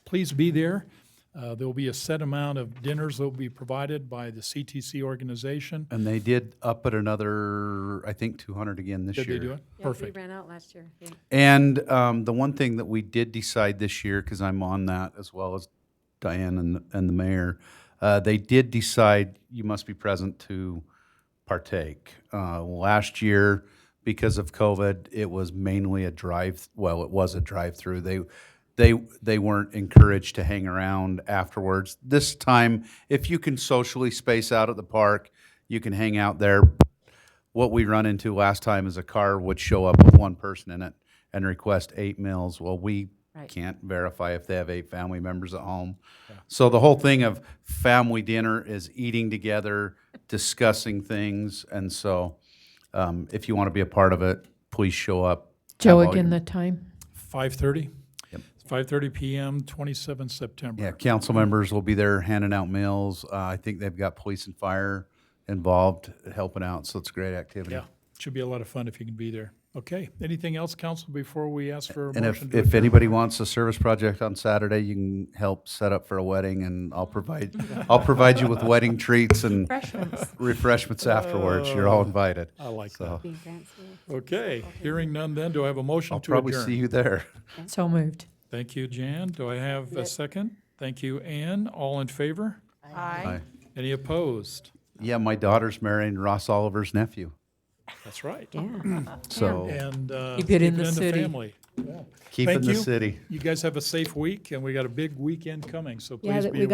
Please be there. There'll be a set amount of dinners that will be provided by the CTC organization. And they did up at another, I think, 200 again this Did year. they do it? Yeah, Perfect. we ran out last year. Yeah. And the one thing that we did decide this year, because I'm on that as well as Diane and the mayor, they did decide you must be present to partake. Last year, because of COVID, it was mainly it was a drive-through. They weren't encouraged to hang around afterwards. This time, if you can socially space out at the park, you can hang out there. What we run into last time is a car would show up with one person in it and request 8 meals. Well, we Right. can't verify if they have 8 family members at home. So the whole thing of family dinner is eating together, discussing things. And so if you want to be a part of it, please show up. Joe, have all again, your- the time? 5:30? Yep. 5:30 PM, 27 September. Yeah, council members will be there handing out meals. I think they've got police and fire involved, helping out, so it's a great activity. Yeah, should be a lot of fun if you can be there. Okay, anything else, council, before we ask for a And motion? if, to if adjourn? anybody wants a service project on Saturday, you can help set up for a wedding, and I'll provide you with wedding treats and refreshments afterwards. You're all invited. I like that. So Being fancy. Okay, hearing none then, do I have a motion I'll to probably adjourn? see you there. So moved. Thank you, Jan. Do I have a second? Thank you, Ann. All in favor? Aye. Any opposed? Yeah, my daughter's marrying Ross Oliver's nephew, That's right. Yeah. so And Keep it in the city. family. Yeah. keep in Thank the you. city. You guys have a safe week, and we got a big weekend coming, so Yeah, please that be we got